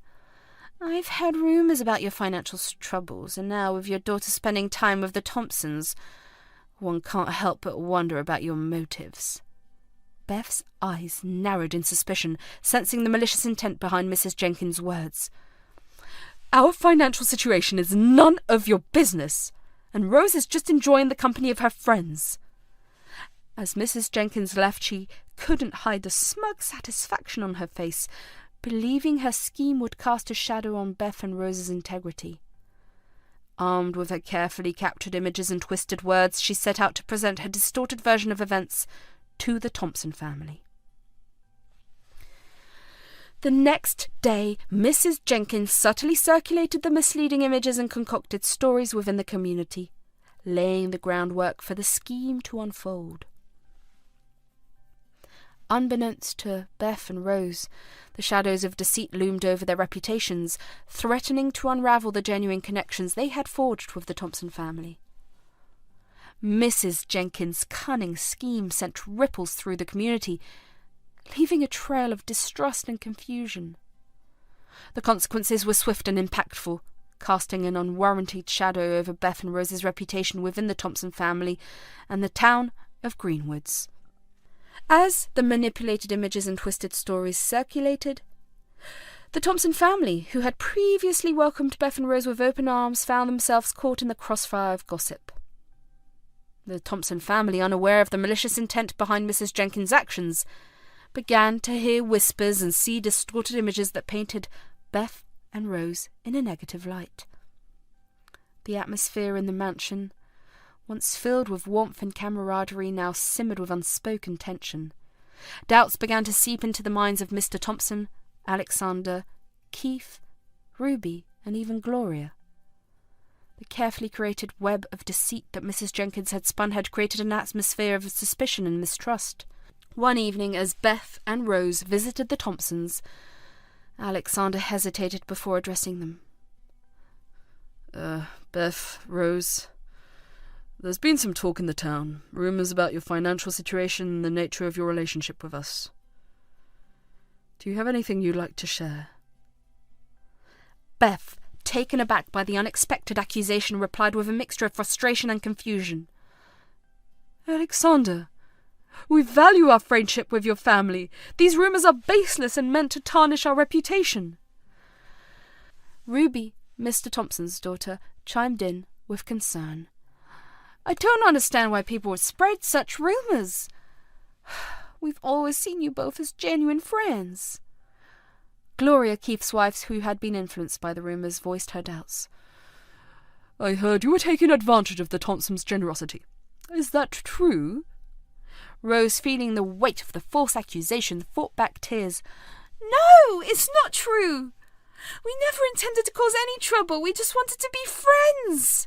"I've heard rumours about your financial troubles, and now with your daughter spending time with the Thompsons, one can't help but wonder about your motives." Beth's eyes narrowed in suspicion, sensing the malicious intent behind Mrs. Jenkins' words. "Our financial situation is none of your business, and Rose is just enjoying the company of her friends." As Mrs. Jenkins left, she couldn't hide the smug satisfaction on her face, believing her scheme would cast a shadow on Beth and Rose's integrity. Armed with her carefully captured images and twisted words, she set out to present her distorted version of events to the Thompson family. The next day, Mrs. Jenkins subtly circulated the misleading images and concocted stories within the community, laying the groundwork for the scheme to unfold. Unbeknownst to Beth and Rose, the shadows of deceit loomed over their reputations, threatening to unravel the genuine connections they had forged with the Thompson family. Mrs. Jenkins' cunning scheme sent ripples through the community, leaving a trail of distrust and confusion. The consequences were swift and impactful, casting an unwarranted shadow over Beth and Rose's reputation within the Thompson family and the town of Greenwoods. As the manipulated images and twisted stories circulated, the Thompson family, who had previously welcomed Beth and Rose with open arms, found themselves caught in the crossfire of gossip. The Thompson family, unaware of the malicious intent behind Mrs. Jenkins' actions, began to hear whispers and see distorted images that painted Beth and Rose in a negative light. The atmosphere in the mansion, once filled with warmth and camaraderie, now simmered with unspoken tension. Doubts began to seep into the minds of Mr. Thompson, Alexander, Keith, Ruby, and even Gloria. The carefully created web of deceit that Mrs. Jenkins had spun had created an atmosphere of suspicion and mistrust. One evening, as Beth and Rose visited the Thompsons, Alexander hesitated before addressing them. Beth, Rose, there's been some talk in the town, rumours about your financial situation and the nature of your relationship with us. Do you have anything you'd like to share?" Beth, taken aback by the unexpected accusation, replied with a mixture of frustration and confusion. "Alexander, we value our friendship with your family. These rumours are baseless and meant to tarnish our reputation." Ruby, Mr. Thompson's daughter, chimed in with concern. "I don't understand why people would spread such rumours. We've always seen you both as genuine friends." Gloria, Keith's wife, who had been influenced by the rumours, voiced her doubts. I heard you were taking advantage of the Thompsons' generosity. Is that true? Rose, feeling the weight of the false accusation, fought back tears. No, it's not true. We never intended to cause any trouble. We just wanted to be friends.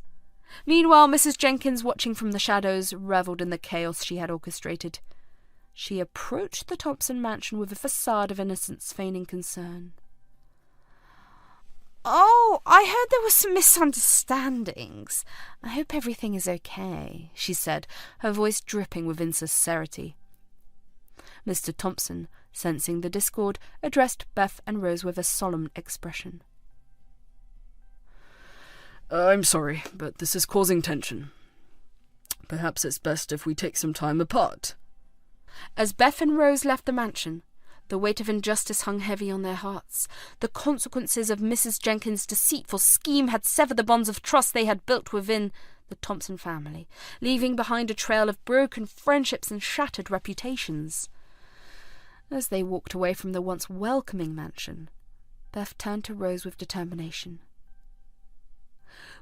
Meanwhile, Mrs. Jenkins, watching from the shadows, revelled in the chaos she had orchestrated. She approached the Thompson mansion with a facade of innocence, feigning concern. Oh, I heard there were some misunderstandings. I hope everything is okay, she said, her voice dripping with insincerity. Mr. Thompson, sensing the discord, addressed Beth and Rose with a solemn expression. I'm sorry, but this is causing tension. Perhaps it's best if we take some time apart. As Beth and Rose left the mansion, the weight of injustice hung heavy on their hearts. The consequences of Mrs. Jenkins' deceitful scheme had severed the bonds of trust they had built within the Thompson family, leaving behind a trail of broken friendships and shattered reputations. As they walked away from the once welcoming mansion, Beth turned to Rose with determination.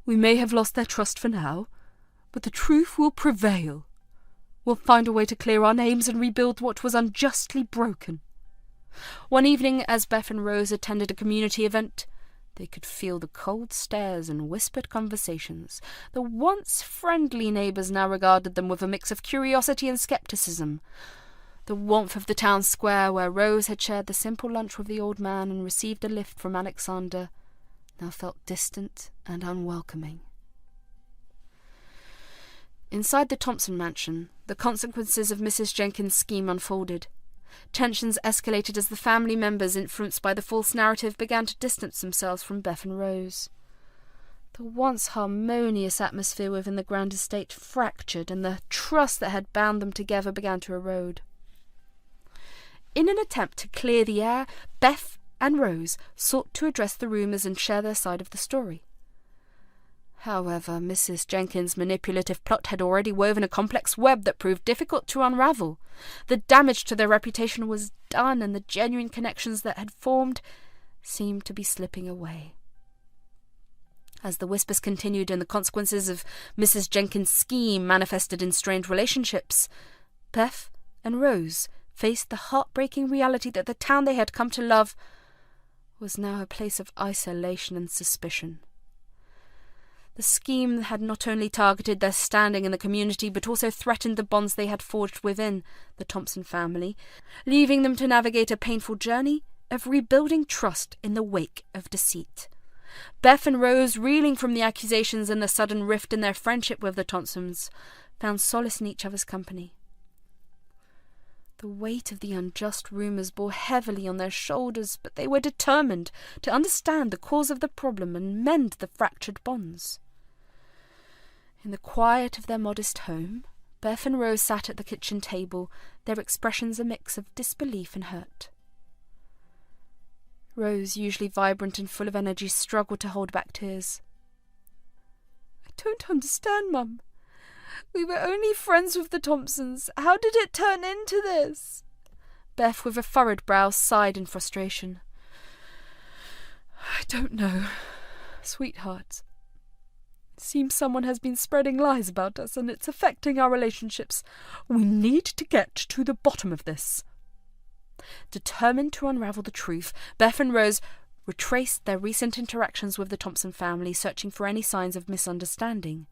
We may have lost their trust for now, but the truth will prevail. We'll find a way to clear our names and rebuild what was unjustly broken. One evening, as Beth and Rose attended a community event, they could feel the cold stares and whispered conversations. The once friendly neighbours now regarded them with a mix of curiosity and scepticism. The warmth of the town square, where Rose had shared the simple lunch with the old man and received a lift from Alexander, now felt distant and unwelcoming. Inside the Thompson mansion, the consequences of Mrs. Jenkins' scheme unfolded. Tensions escalated as the family members, influenced by the false narrative, began to distance themselves from Beth and Rose. The once harmonious atmosphere within the grand estate fractured, and the trust that had bound them together began to erode. In an attempt to clear the air, Beth and Rose sought to address the rumours and share their side of the story. However, Mrs. Jenkins' manipulative plot had already woven a complex web that proved difficult to unravel. The damage to their reputation was done, and the genuine connections that had formed seemed to be slipping away. As the whispers continued and the consequences of Mrs. Jenkins' scheme manifested in strained relationships, Beth and Rose faced the heartbreaking reality that the town they had come to love was now a place of isolation and suspicion. The scheme had not only targeted their standing in the community, but also threatened the bonds they had forged within the Thompson family, leaving them to navigate a painful journey of rebuilding trust in the wake of deceit. Beth and Rose, reeling from the accusations and the sudden rift in their friendship with the Thompsons, found solace in each other's company. The weight of the unjust rumours bore heavily on their shoulders, but they were determined to understand the cause of the problem and mend the fractured bonds. In the quiet of their modest home, Beth and Rose sat at the kitchen table, their expressions a mix of disbelief and hurt. Rose, usually vibrant and full of energy, struggled to hold back tears. I don't understand, Mum. We were only friends with the Thompsons. How did it turn into this? Beth, with a furrowed brow, sighed in frustration. I don't know, sweetheart. It seems someone has been spreading lies about us, and it's affecting our relationships. We need to get to the bottom of this. Determined to unravel the truth, Beth and Rose retraced their recent interactions with the Thompson family, searching for any signs of misunderstanding.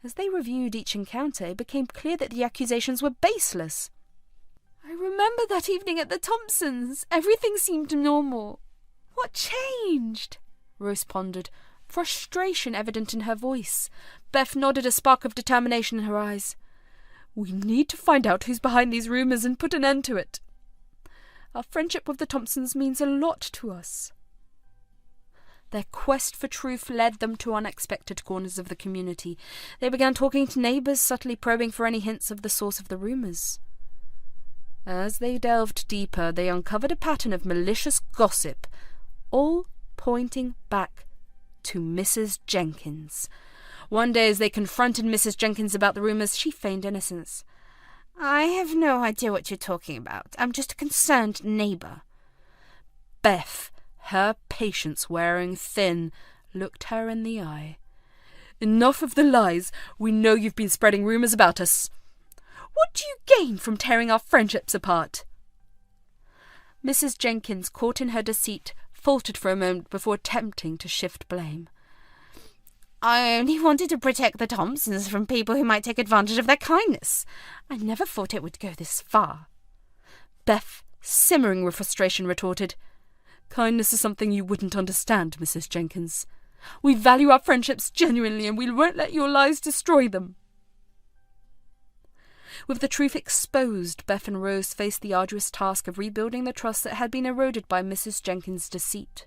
As they reviewed each encounter, it became clear that the accusations were baseless. I remember that evening at the Thompsons. Everything seemed normal. What changed? Rose pondered, frustration evident in her voice. Beth nodded, a spark of determination in her eyes. We need to find out who's behind these rumours and put an end to it. Our friendship with the Thompsons means a lot to us. Their quest for truth led them to unexpected corners of the community. They began talking to neighbours, subtly probing for any hints of the source of the rumours. As they delved deeper, they uncovered a pattern of malicious gossip, all pointing back to Mrs. Jenkins. One day, as they confronted Mrs. Jenkins about the rumours, she feigned innocence. I have no idea what you're talking about. I'm just a concerned neighbour. Beth, her patience wearing thin, looked her in the eye. "Enough of the lies. We know you've been spreading rumours about us. What do you gain from tearing our friendships apart?" Mrs. Jenkins, caught in her deceit, faltered for a moment before attempting to shift blame. "I only wanted to protect the Thompsons from people who might take advantage of their kindness. I never thought it would go this far." Beth, simmering with frustration, retorted, "Kindness is something you wouldn't understand, Mrs. Jenkins. We value our friendships genuinely, and we won't let your lies destroy them." With the truth exposed, Beth and Rose faced the arduous task of rebuilding the trust that had been eroded by Mrs. Jenkins' deceit.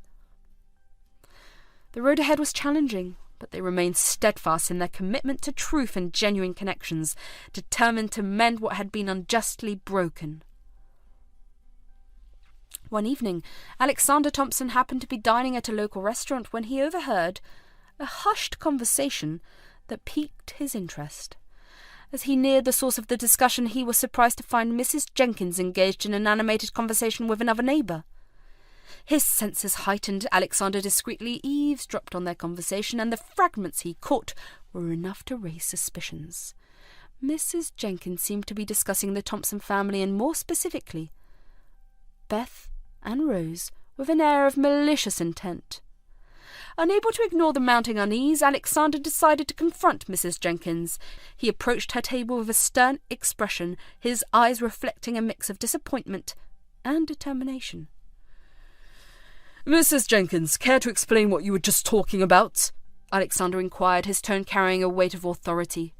The road ahead was challenging, but they remained steadfast in their commitment to truth and genuine connections, determined to mend what had been unjustly broken. One evening, Alexander Thompson happened to be dining at a local restaurant when he overheard a hushed conversation that piqued his interest. As he neared the source of the discussion, he was surprised to find Mrs. Jenkins engaged in an animated conversation with another neighbour. His senses heightened, Alexander discreetly eavesdropped on their conversation, and the fragments he caught were enough to raise suspicions. Mrs. Jenkins seemed to be discussing the Thompson family, and more specifically, Beth and Rose, with an air of malicious intent. Unable to ignore the mounting unease, Alexander decided to confront Mrs. Jenkins. He approached her table with a stern expression, his eyes reflecting a mix of disappointment and determination. "Mrs. Jenkins, care to explain what you were just talking about?" Alexander inquired, his tone carrying a weight of authority.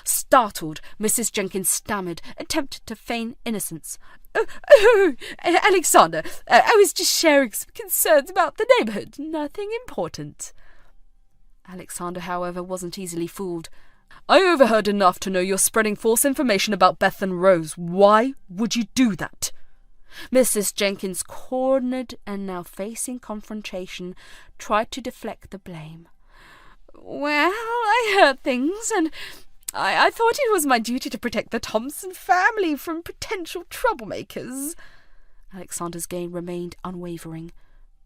Startled, Mrs. Jenkins stammered, attempted to feign innocence. Oh, Alexander, I was just sharing some concerns about the neighbourhood. Nothing important." Alexander, however, wasn't easily fooled. "I overheard enough to know you're spreading false information about Beth and Rose. Why would you do that?" Mrs. Jenkins, cornered and now facing confrontation, tried to deflect the blame. "Well, I heard things, and I thought it was my duty to protect the Thompson family from potential troublemakers." Alexander's gaze remained unwavering.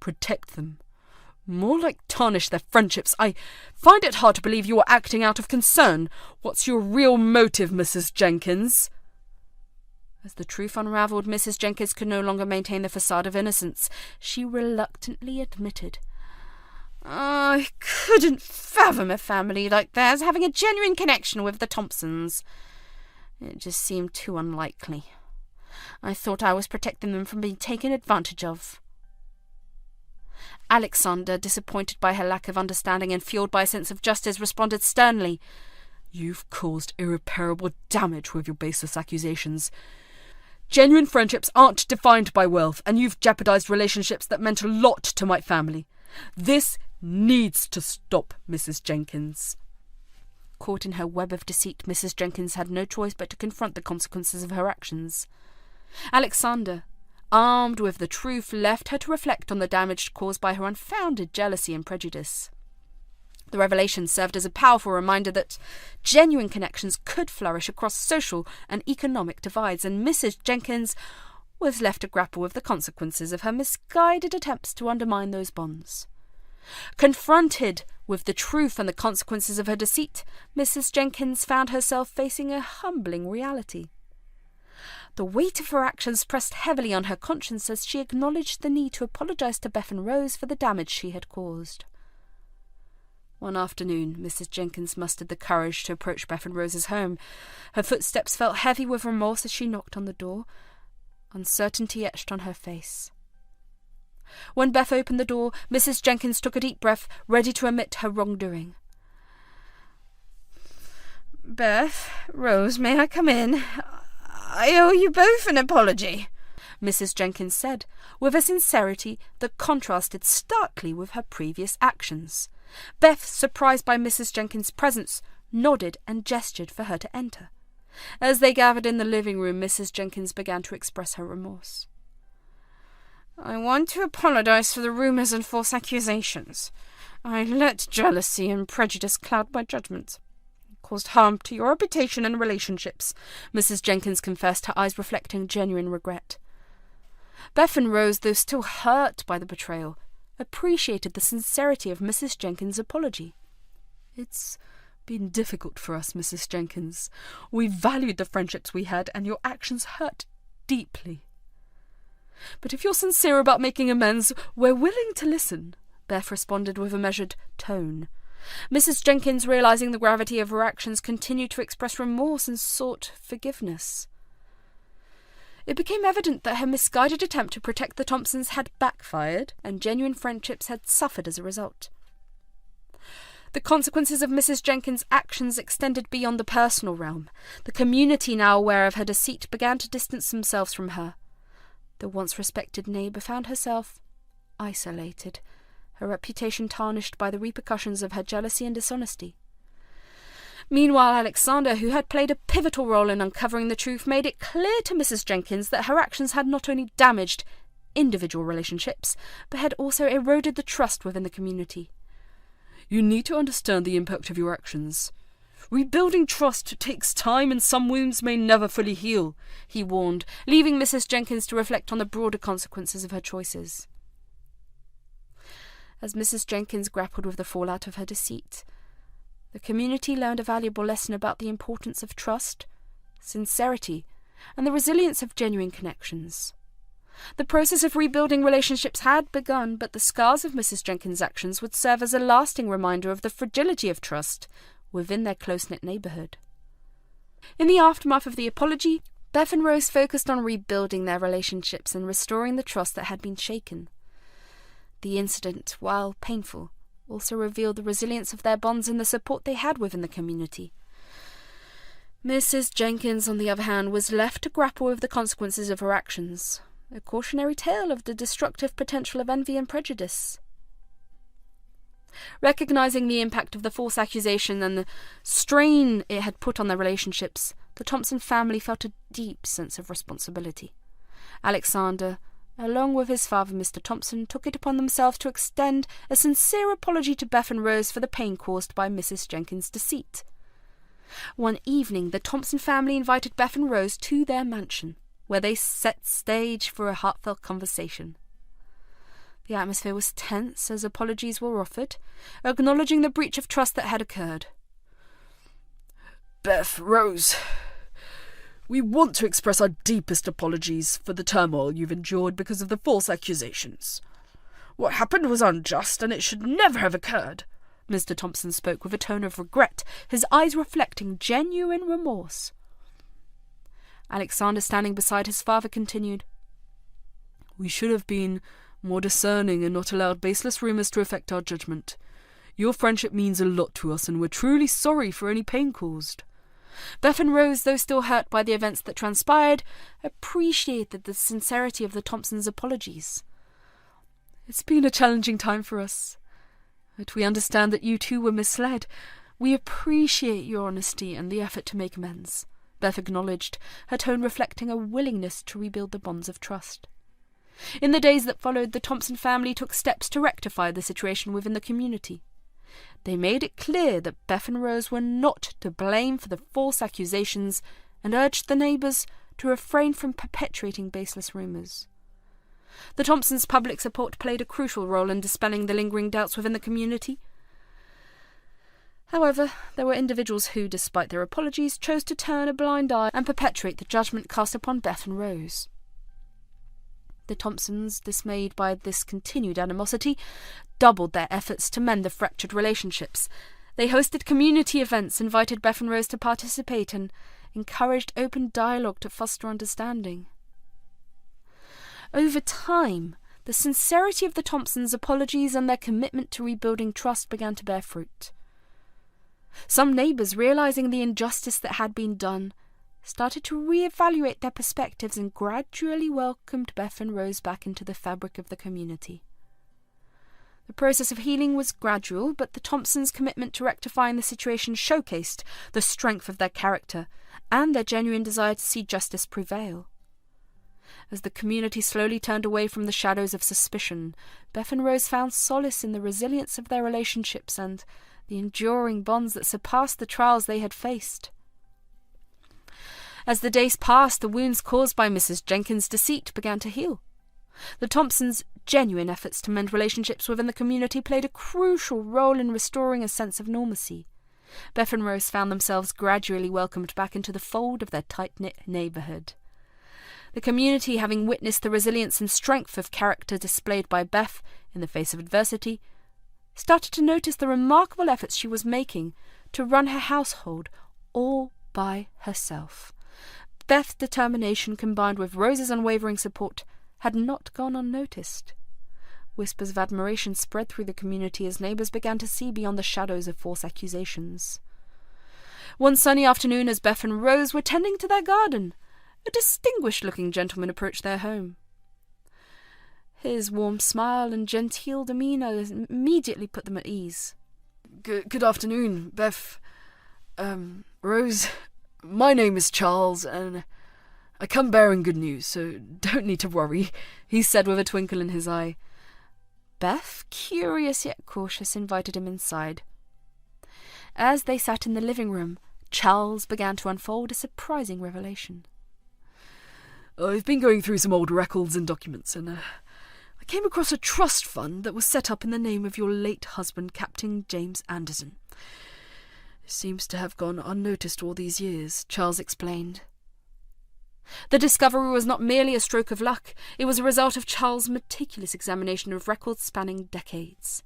"Protect them? More like tarnish their friendships. I find it hard to believe you are acting out of concern. What's your real motive, Mrs. Jenkins?" As the truth unravelled, Mrs. Jenkins could no longer maintain the facade of innocence. She reluctantly admitted, "I couldn't fathom a family like theirs having a genuine connection with the Thompsons. It just seemed too unlikely. I thought I was protecting them from being taken advantage of." Alexander, disappointed by her lack of understanding and fueled by a sense of justice, responded sternly, "You've caused irreparable damage with your baseless accusations. Genuine friendships aren't defined by wealth, and you've jeopardized relationships that meant a lot to my family. This needs to stop, Mrs. Jenkins." Caught in her web of deceit, Mrs. Jenkins had no choice but to confront the consequences of her actions. Alexander, armed with the truth, left her to reflect on the damage caused by her unfounded jealousy and prejudice. The revelation served as a powerful reminder that genuine connections could flourish across social and economic divides, and Mrs. Jenkins was left to grapple with the consequences of her misguided attempts to undermine those bonds. Confronted with the truth and the consequences of her deceit, Mrs. Jenkins found herself facing a humbling reality. The weight of her actions pressed heavily on her conscience as she acknowledged the need to apologize to Beth and Rose for the damage she had caused. One afternoon, Mrs. Jenkins mustered the courage to approach Beth and Rose's home. Her footsteps felt heavy with remorse as she knocked on the door. Uncertainty etched on her face. When Beth opened the door, Mrs. Jenkins took a deep breath, ready to admit her wrongdoing. "Beth, Rose, may I come in? I owe you both an apology," Mrs. Jenkins said, with a sincerity that contrasted starkly with her previous actions. Beth, surprised by Mrs. Jenkins' presence, nodded and gestured for her to enter. As they gathered in the living room, Mrs. Jenkins began to express her remorse. "I want to apologize for the rumours and false accusations. I let jealousy and prejudice cloud my judgment. It caused harm to your reputation and relationships," Mrs. Jenkins confessed, her eyes reflecting genuine regret. Beth and Rose, though still hurt by the betrayal, appreciated the sincerity of Mrs. Jenkins' apology. "It's been difficult for us, Mrs. Jenkins. We valued the friendships we had, and your actions hurt deeply. But if you're sincere about making amends, we're willing to listen," Beth responded with a measured tone. Mrs. Jenkins, realizing the gravity of her actions, continued to express remorse and sought forgiveness. It became evident that her misguided attempt to protect the Thompsons had backfired, and genuine friendships had suffered as a result. The consequences of Mrs. Jenkins' actions extended beyond the personal realm. The community, now aware of her deceit, began to distance themselves from her. The once respected neighbour found herself isolated, her reputation tarnished by the repercussions of her jealousy and dishonesty. Meanwhile, Alexander, who had played a pivotal role in uncovering the truth, made it clear to Mrs. Jenkins that her actions had not only damaged individual relationships, but had also eroded the trust within the community. "You need to understand the impact of your actions. Rebuilding trust takes time, and some wounds may never fully heal," he warned, leaving Mrs. Jenkins to reflect on the broader consequences of her choices. As Mrs. Jenkins grappled with the fallout of her deceit, the community learned a valuable lesson about the importance of trust, sincerity, and the resilience of genuine connections. The process of rebuilding relationships had begun, but the scars of Mrs. Jenkins' actions would serve as a lasting reminder of the fragility of trust within their close-knit neighbourhood. In the aftermath of the apology, Beth and Rose focused on rebuilding their relationships and restoring the trust that had been shaken. The incident, while painful, also revealed the resilience of their bonds and the support they had within the community. Mrs. Jenkins, on the other hand, was left to grapple with the consequences of her actions, a cautionary tale of the destructive potential of envy and prejudice. Recognizing the impact of the false accusation and the strain it had put on their relationships, the Thompson family felt a deep sense of responsibility. Alexander, along with his father, Mr. Thompson, took it upon themselves to extend a sincere apology to Beth and Rose for the pain caused by Mrs. Jenkins' deceit. One evening, the Thompson family invited Beth and Rose to their mansion, where they set stage for a heartfelt conversation. The atmosphere was tense as apologies were offered, acknowledging the breach of trust that had occurred. "Beth, Rose, we want to express our deepest apologies for the turmoil you've endured because of the false accusations. What happened was unjust, and it should never have occurred." Mr. Thompson spoke with a tone of regret, his eyes reflecting genuine remorse. Alexander, standing beside his father, continued, "We should have been more discerning and not allowed baseless rumours to affect our judgment. Your friendship means a lot to us, and we're truly sorry for any pain caused." Beth and Rose, though still hurt by the events that transpired, appreciated the sincerity of the Thompsons' apologies. "It's been a challenging time for us, but we understand that you too were misled. We appreciate your honesty and the effort to make amends," Beth acknowledged, her tone reflecting a willingness to rebuild the bonds of trust. In the days that followed, the Thompson family took steps to rectify the situation within the community. They made it clear that Beth and Rose were not to blame for the false accusations and urged the neighbours to refrain from perpetuating baseless rumours. The Thompsons' public support played a crucial role in dispelling the lingering doubts within the community. However, there were individuals who, despite their apologies, chose to turn a blind eye and perpetuate the judgment cast upon Beth and Rose. The Thompsons, dismayed by this continued animosity, doubled their efforts to mend the fractured relationships. They hosted community events, invited Beth and Rose to participate, and encouraged open dialogue to foster understanding. Over time, the sincerity of the Thompsons' apologies and their commitment to rebuilding trust began to bear fruit. Some neighbours, realising the injustice that had been done, started to re-evaluate their perspectives and gradually welcomed Beth and Rose back into the fabric of the community. The process of healing was gradual, but the Thompsons' commitment to rectifying the situation showcased the strength of their character and their genuine desire to see justice prevail. As the community slowly turned away from the shadows of suspicion, Beth and Rose found solace in the resilience of their relationships and the enduring bonds that surpassed the trials they had faced. As the days passed, the wounds caused by Mrs. Jenkins' deceit began to heal. The Thompsons' genuine efforts to mend relationships within the community played a crucial role in restoring a sense of normalcy. Beth and Rose found themselves gradually welcomed back into the fold of their tight-knit neighbourhood. The community, having witnessed the resilience and strength of character displayed by Beth in the face of adversity, started to notice the remarkable efforts she was making to run her household all by herself. Beth's determination, combined with Rose's unwavering support, had not gone unnoticed. Whispers of admiration spread through the community as neighbours began to see beyond the shadows of false accusations. One sunny afternoon, as Beth and Rose were tending to their garden, a distinguished-looking gentleman approached their home. His warm smile and genteel demeanour immediately put them at ease. Good afternoon, Beth. Rose, my name is Charles, and I come bearing good news, so don't need to worry, he said with a twinkle in his eye. Beth, curious yet cautious, invited him inside. As they sat in the living room, Charles began to unfold a surprising revelation. I've been going through some old records and documents, and I came across a trust fund that was set up in the name of your late husband, Captain James Anderson. It seems to have gone unnoticed all these years, Charles explained. The discovery was not merely a stroke of luck, it was a result of Charles' meticulous examination of records spanning decades.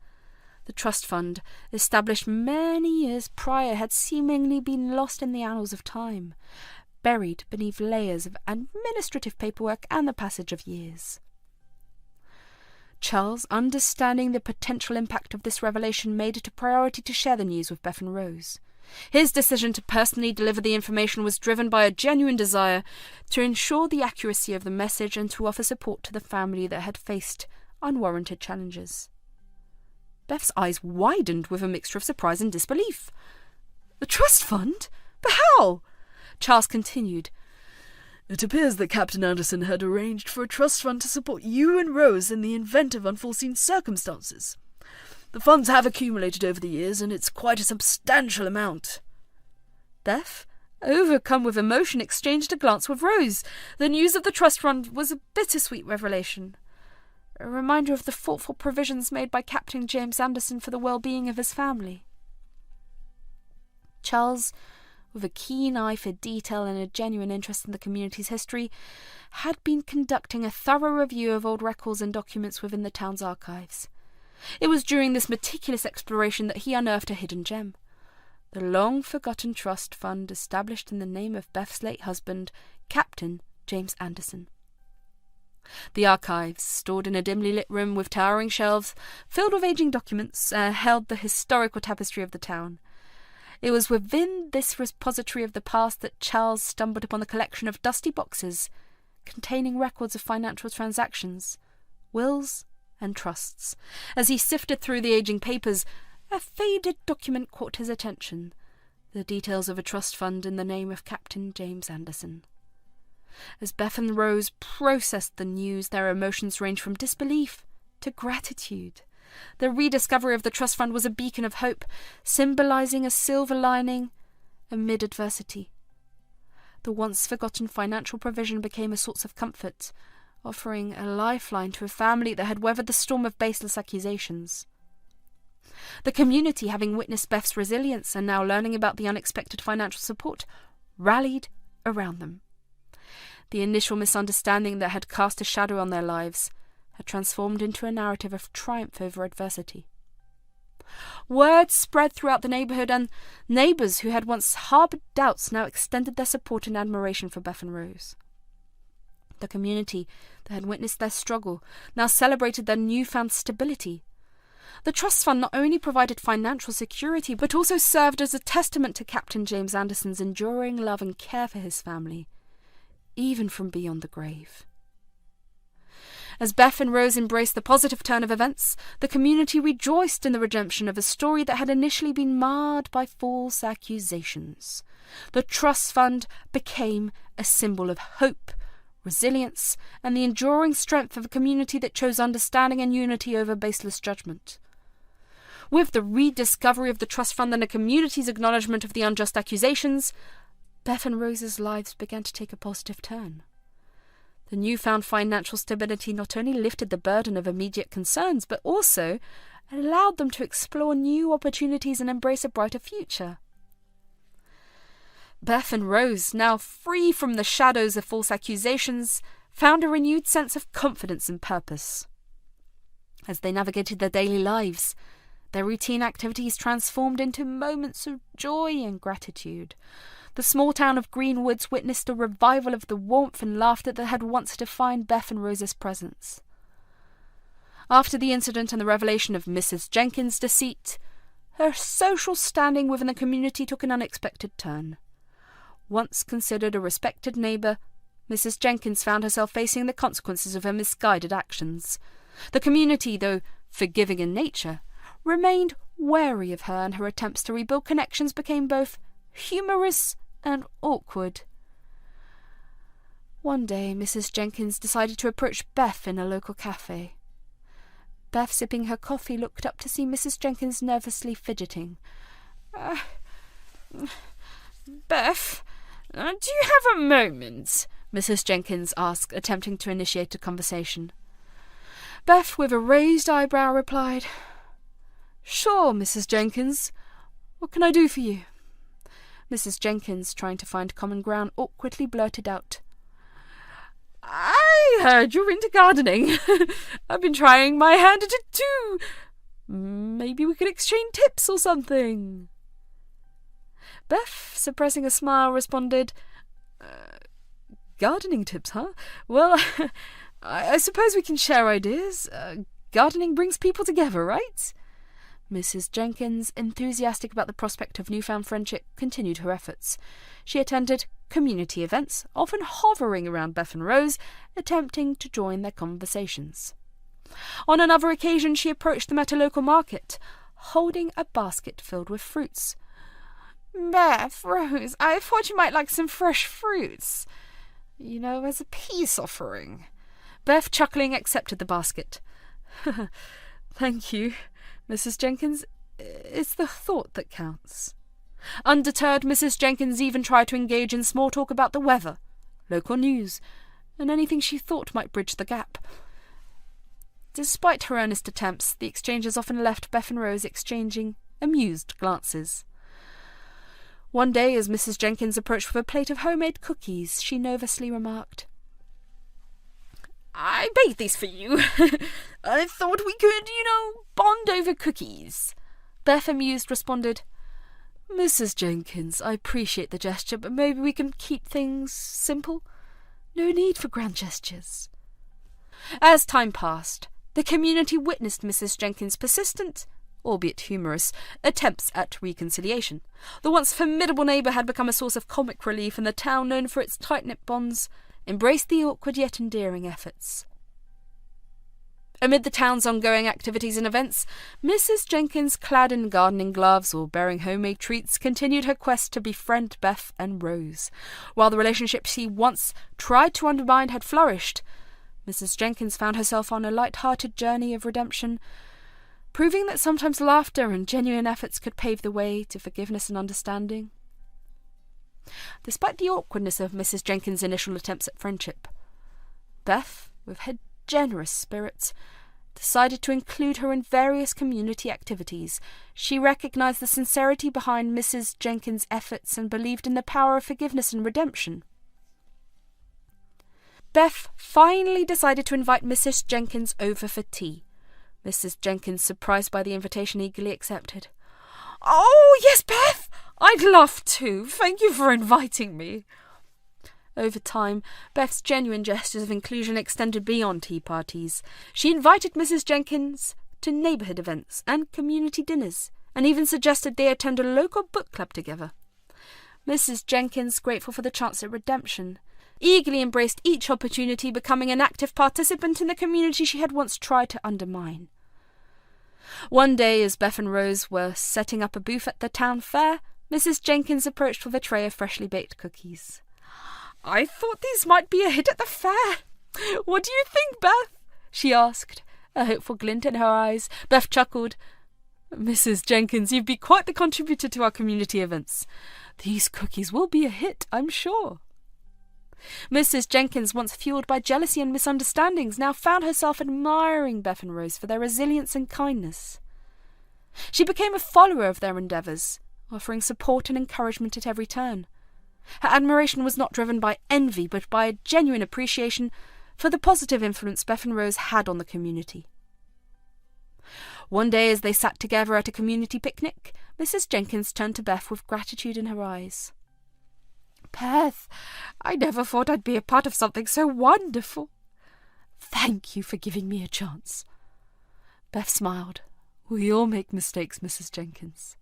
The trust fund, established many years prior, had seemingly been lost in the annals of time, buried beneath layers of administrative paperwork and the passage of years. Charles, understanding the potential impact of this revelation, made it a priority to share the news with Beth and Rose. His decision to personally deliver the information was driven by a genuine desire to ensure the accuracy of the message and to offer support to the family that had faced unwarranted challenges. Beth's eyes widened with a mixture of surprise and disbelief. "The trust fund? But how?" Charles continued. It appears that Captain Anderson had arranged for a trust fund to support you and Rose in the event of unforeseen circumstances. The funds have accumulated over the years, and it's quite a substantial amount. Beth, overcome with emotion, exchanged a glance with Rose. The news of the trust fund was a bittersweet revelation, a reminder of the thoughtful provisions made by Captain James Anderson for the well-being of his family. Charles, with a keen eye for detail and a genuine interest in the community's history, had been conducting a thorough review of old records and documents within the town's archives. It was during this meticulous exploration that he unearthed a hidden gem, the long-forgotten trust fund established in the name of Beth's late husband, Captain James Anderson. The archives, stored in a dimly lit room with towering shelves filled with aging documents, held the historical tapestry of the town. It was within this repository of the past that Charles stumbled upon a collection of dusty boxes containing records of financial transactions, wills, and trusts. As he sifted through the aging papers, a faded document caught his attention, the details of a trust fund in the name of Captain James Anderson. As Beth and Rose processed the news, their emotions ranged from disbelief to gratitude. The rediscovery of the trust fund was a beacon of hope, symbolising a silver lining amid adversity. The once-forgotten financial provision became a source of comfort, offering a lifeline to a family that had weathered the storm of baseless accusations. The community, having witnessed Beth's resilience and now learning about the unexpected financial support, rallied around them. The initial misunderstanding that had cast a shadow on their lives had transformed into a narrative of triumph over adversity. Word spread throughout the neighbourhood, and neighbours who had once harboured doubts now extended their support and admiration for Beth and Rose. The community that had witnessed their struggle now celebrated their newfound stability. The trust fund not only provided financial security, but also served as a testament to Captain James Anderson's enduring love and care for his family, even from beyond the grave. As Beth and Rose embraced the positive turn of events, the community rejoiced in the redemption of a story that had initially been marred by false accusations. The trust fund became a symbol of hope, resilience, and the enduring strength of a community that chose understanding and unity over baseless judgment. With the rediscovery of the trust fund and the community's acknowledgement of the unjust accusations, Beth and Rose's lives began to take a positive turn. The newfound financial stability not only lifted the burden of immediate concerns, but also allowed them to explore new opportunities and embrace a brighter future. Beth and Rose, now free from the shadows of false accusations, found a renewed sense of confidence and purpose. As they navigated their daily lives, their routine activities transformed into moments of joy and gratitude. The small town of Greenwoods witnessed a revival of the warmth and laughter that had once defined Beth and Rose's presence. After the incident and the revelation of Mrs. Jenkins' deceit, her social standing within the community took an unexpected turn. Once considered a respected neighbour, Mrs. Jenkins found herself facing the consequences of her misguided actions. The community, though forgiving in nature, remained wary of her, and her attempts to rebuild connections became both humorous and awkward. One day, Mrs. Jenkins decided to approach Beth in a local cafe. Beth, sipping her coffee, looked up to see Mrs. Jenkins nervously fidgeting. Beth, do you have a moment? Mrs. Jenkins asked, attempting to initiate a conversation. Beth, with a raised eyebrow, replied, "Sure, Mrs. Jenkins. What can I do for you?" Mrs. Jenkins, trying to find common ground, awkwardly blurted out, "I heard you're into gardening. I've been trying my hand at it too. Maybe we could exchange tips or something." Beth, suppressing a smile, responded, "Gardening tips, huh? Well, I suppose we can share ideas. Gardening brings people together, right?" Mrs. Jenkins, enthusiastic about the prospect of newfound friendship, continued her efforts. She attended community events, often hovering around Beth and Rose, attempting to join their conversations. On another occasion, she approached them at a local market, holding a basket filled with fruits. "Beth, Rose, I thought you might like some fresh fruits. As a peace offering." Beth, chuckling, accepted the basket. "Thank you, Mrs. Jenkins. It's the thought that counts." Undeterred, Mrs. Jenkins even tried to engage in small talk about the weather, local news, and anything she thought might bridge the gap. Despite her earnest attempts, the exchanges often left Beth and Rose exchanging amused glances. One day, as Mrs. Jenkins approached with a plate of homemade cookies, she nervously remarked, "I baked these for you. I thought we could, bond over cookies." Beth, amused, responded, "Mrs. Jenkins, I appreciate the gesture, but maybe we can keep things simple. No need for grand gestures." As time passed, the community witnessed Mrs. Jenkins' persistent, albeit humorous, attempts at reconciliation. The once formidable neighbour had become a source of comic relief, and the town, known for its tight-knit bonds, embraced the awkward yet endearing efforts. Amid the town's ongoing activities and events, Mrs. Jenkins, clad in gardening gloves or bearing homemade treats, continued her quest to befriend Beth and Rose. While the relationship she once tried to undermine had flourished, Mrs. Jenkins found herself on a light-hearted journey of redemption, proving that sometimes laughter and genuine efforts could pave the way to forgiveness and understanding. Despite the awkwardness of Mrs. Jenkins' initial attempts at friendship, Beth, with her generous spirits, decided to include her in various community activities. She recognized the sincerity behind Mrs. Jenkins' efforts and believed in the power of forgiveness and redemption. Beth finally decided to invite Mrs. Jenkins over for tea. Mrs. Jenkins, surprised by the invitation, eagerly accepted. "Oh, yes, Beth! I'd love to. Thank you for inviting me." Over time, Beth's genuine gestures of inclusion extended beyond tea parties. She invited Mrs. Jenkins to neighbourhood events and community dinners, and even suggested they attend a local book club together. Mrs. Jenkins, grateful for the chance at redemption, eagerly embraced each opportunity, becoming an active participant in the community she had once tried to undermine. One day, as Beth and Rose were setting up a booth at the town fair, Mrs. Jenkins approached with a tray of freshly baked cookies. "I thought these might be a hit at the fair. What do you think, Beth?" she asked, a hopeful glint in her eyes. Beth chuckled. "Mrs. Jenkins, you'd be quite the contributor to our community events. These cookies will be a hit, I'm sure." Mrs. Jenkins, once fueled by jealousy and misunderstandings, now found herself admiring Beth and Rose for their resilience and kindness. She became a follower of their endeavours, offering support and encouragement at every turn. Her admiration was not driven by envy, but by a genuine appreciation for the positive influence Beth and Rose had on the community. One day, as they sat together at a community picnic, Mrs. Jenkins turned to Beth with gratitude in her eyes. Beth, I never thought I'd be a part of something so wonderful. Thank you for giving me a chance. Beth smiled. We all make mistakes, Mrs. Jenkins.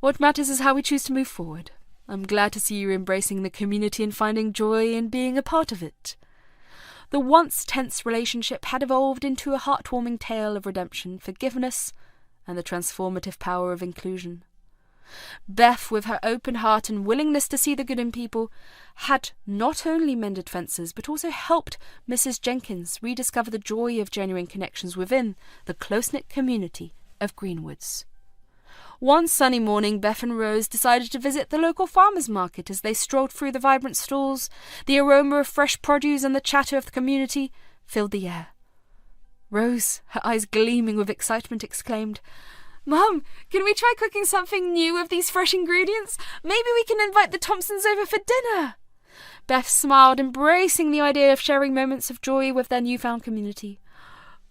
What matters is how we choose to move forward. I'm glad to see you embracing the community and finding joy in being a part of it. The once tense relationship had evolved into a heartwarming tale of redemption, forgiveness, and the transformative power of inclusion. Beth, with her open heart and willingness to see the good in people, had not only mended fences, but also helped Mrs. Jenkins rediscover the joy of genuine connections within the close-knit community of Greenwoods. One sunny morning, Beth and Rose decided to visit the local farmers' market. As they strolled through the vibrant stalls, the aroma of fresh produce and the chatter of the community filled the air. Rose, her eyes gleaming with excitement, exclaimed, "Mum, can we try cooking something new with these fresh ingredients? Maybe we can invite the Thompsons over for dinner." Beth smiled, embracing the idea of sharing moments of joy with their newfound community.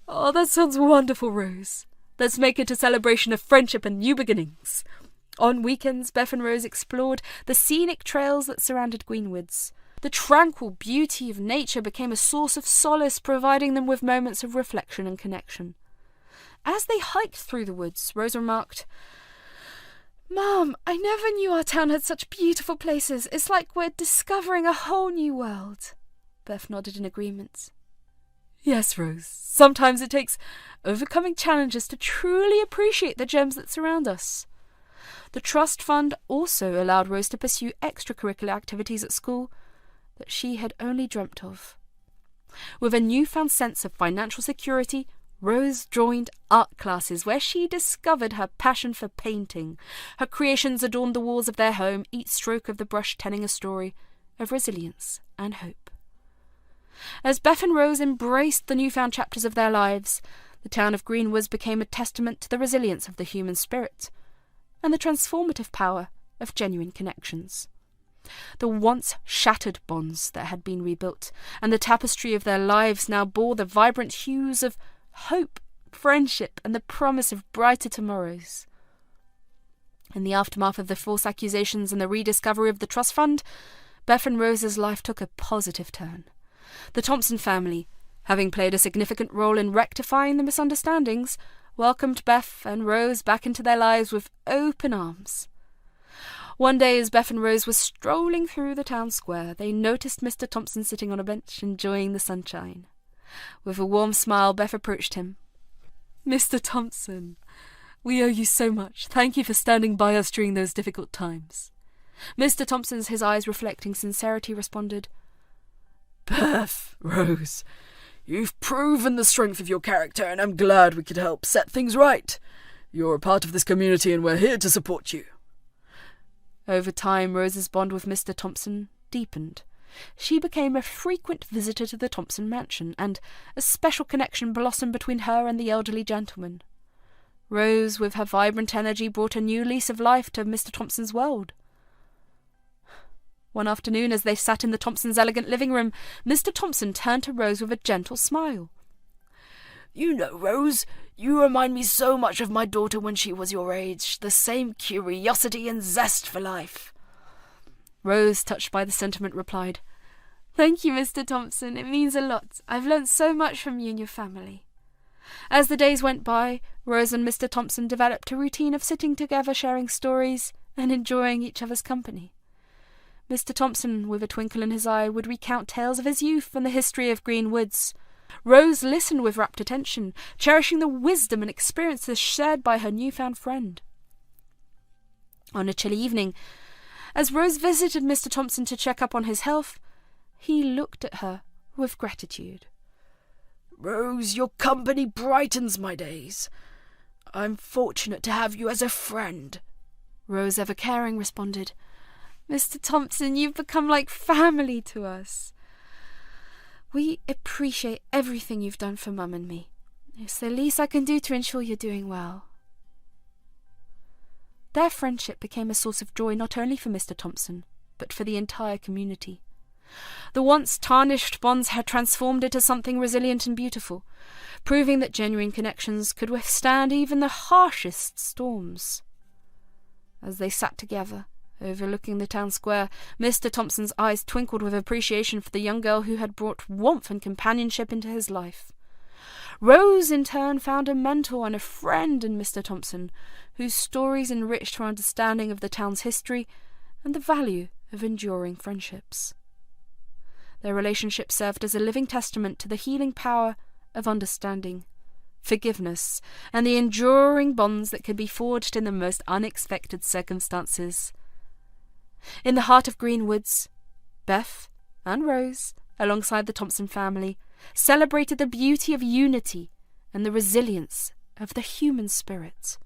"Oh, that sounds wonderful, Rose. Let's make it a celebration of friendship and new beginnings." On weekends, Beth and Rose explored the scenic trails that surrounded Greenwoods. The tranquil beauty of nature became a source of solace, providing them with moments of reflection and connection. As they hiked through the woods, Rose remarked, "Mum, I never knew our town had such beautiful places. It's like we're discovering a whole new world." Beth nodded in agreement. "Yes, Rose. Sometimes it takes overcoming challenges to truly appreciate the gems that surround us." The trust fund also allowed Rose to pursue extracurricular activities at school that she had only dreamt of. With a newfound sense of financial security, Rose joined art classes where she discovered her passion for painting. Her creations adorned the walls of their home, each stroke of the brush telling a story of resilience and hope. As Beth and Rose embraced the newfound chapters of their lives, the town of Greenwoods became a testament to the resilience of the human spirit and the transformative power of genuine connections. The once shattered bonds that had been rebuilt, and the tapestry of their lives now bore the vibrant hues of hope, friendship, and the promise of brighter tomorrows. In the aftermath of the false accusations and the rediscovery of the trust fund, Beth and Rose's life took a positive turn. The Thompson family, having played a significant role in rectifying the misunderstandings, welcomed Beth and Rose back into their lives with open arms. One day, as Beth and Rose were strolling through the town square, they noticed Mr. Thompson sitting on a bench, enjoying the sunshine. With a warm smile, Beth approached him. "Mr. Thompson, we owe you so much. Thank you for standing by us during those difficult times." Mr. Thompson, his eyes reflecting sincerity, responded, "Beth, Rose, you've proven the strength of your character, and I'm glad we could help set things right. You're a part of this community, and we're here to support you." Over time, Rose's bond with Mr. Thompson deepened. She became a frequent visitor to the Thompson mansion, and a special connection blossomed between her and the elderly gentleman. Rose, with her vibrant energy, brought a new lease of life to Mr. Thompson's world. One afternoon, as they sat in the Thompsons' elegant living room, Mr. Thompson turned to Rose with a gentle smile. "You know, Rose, you remind me so much of my daughter when she was your age, the same curiosity and zest for life." Rose, touched by the sentiment, replied, "Thank you, Mr. Thompson. It means a lot. I've learnt so much from you and your family." As the days went by, Rose and Mr. Thompson developed a routine of sitting together, sharing stories, and enjoying each other's company. Mr. Thompson, with a twinkle in his eye, would recount tales of his youth and the history of Greenwoods. Rose listened with rapt attention, cherishing the wisdom and experiences shared by her newfound friend. On a chilly evening, as Rose visited Mr. Thompson to check up on his health, he looked at her with gratitude. "Rose, your company brightens my days. I'm fortunate to have you as a friend." Rose, ever caring, responded, Mr. Thompson, you've become like family to us. We appreciate everything you've done for Mum and me. It's the least I can do to ensure you're doing well. Their friendship became a source of joy not only for Mr. Thompson, but for the entire community. The once tarnished bonds had transformed into something resilient and beautiful, proving that genuine connections could withstand even the harshest storms. As they sat together, overlooking the town square, Mr. Thompson's eyes twinkled with appreciation for the young girl who had brought warmth and companionship into his life. Rose, in turn, found a mentor and a friend in Mr. Thompson, whose stories enriched her understanding of the town's history and the value of enduring friendships. Their relationship served as a living testament to the healing power of understanding, forgiveness, and the enduring bonds that could be forged in the most unexpected circumstances. In the heart of Greenwoods, Beth and Rose, alongside the Thompson family, celebrated the beauty of unity and the resilience of the human spirit.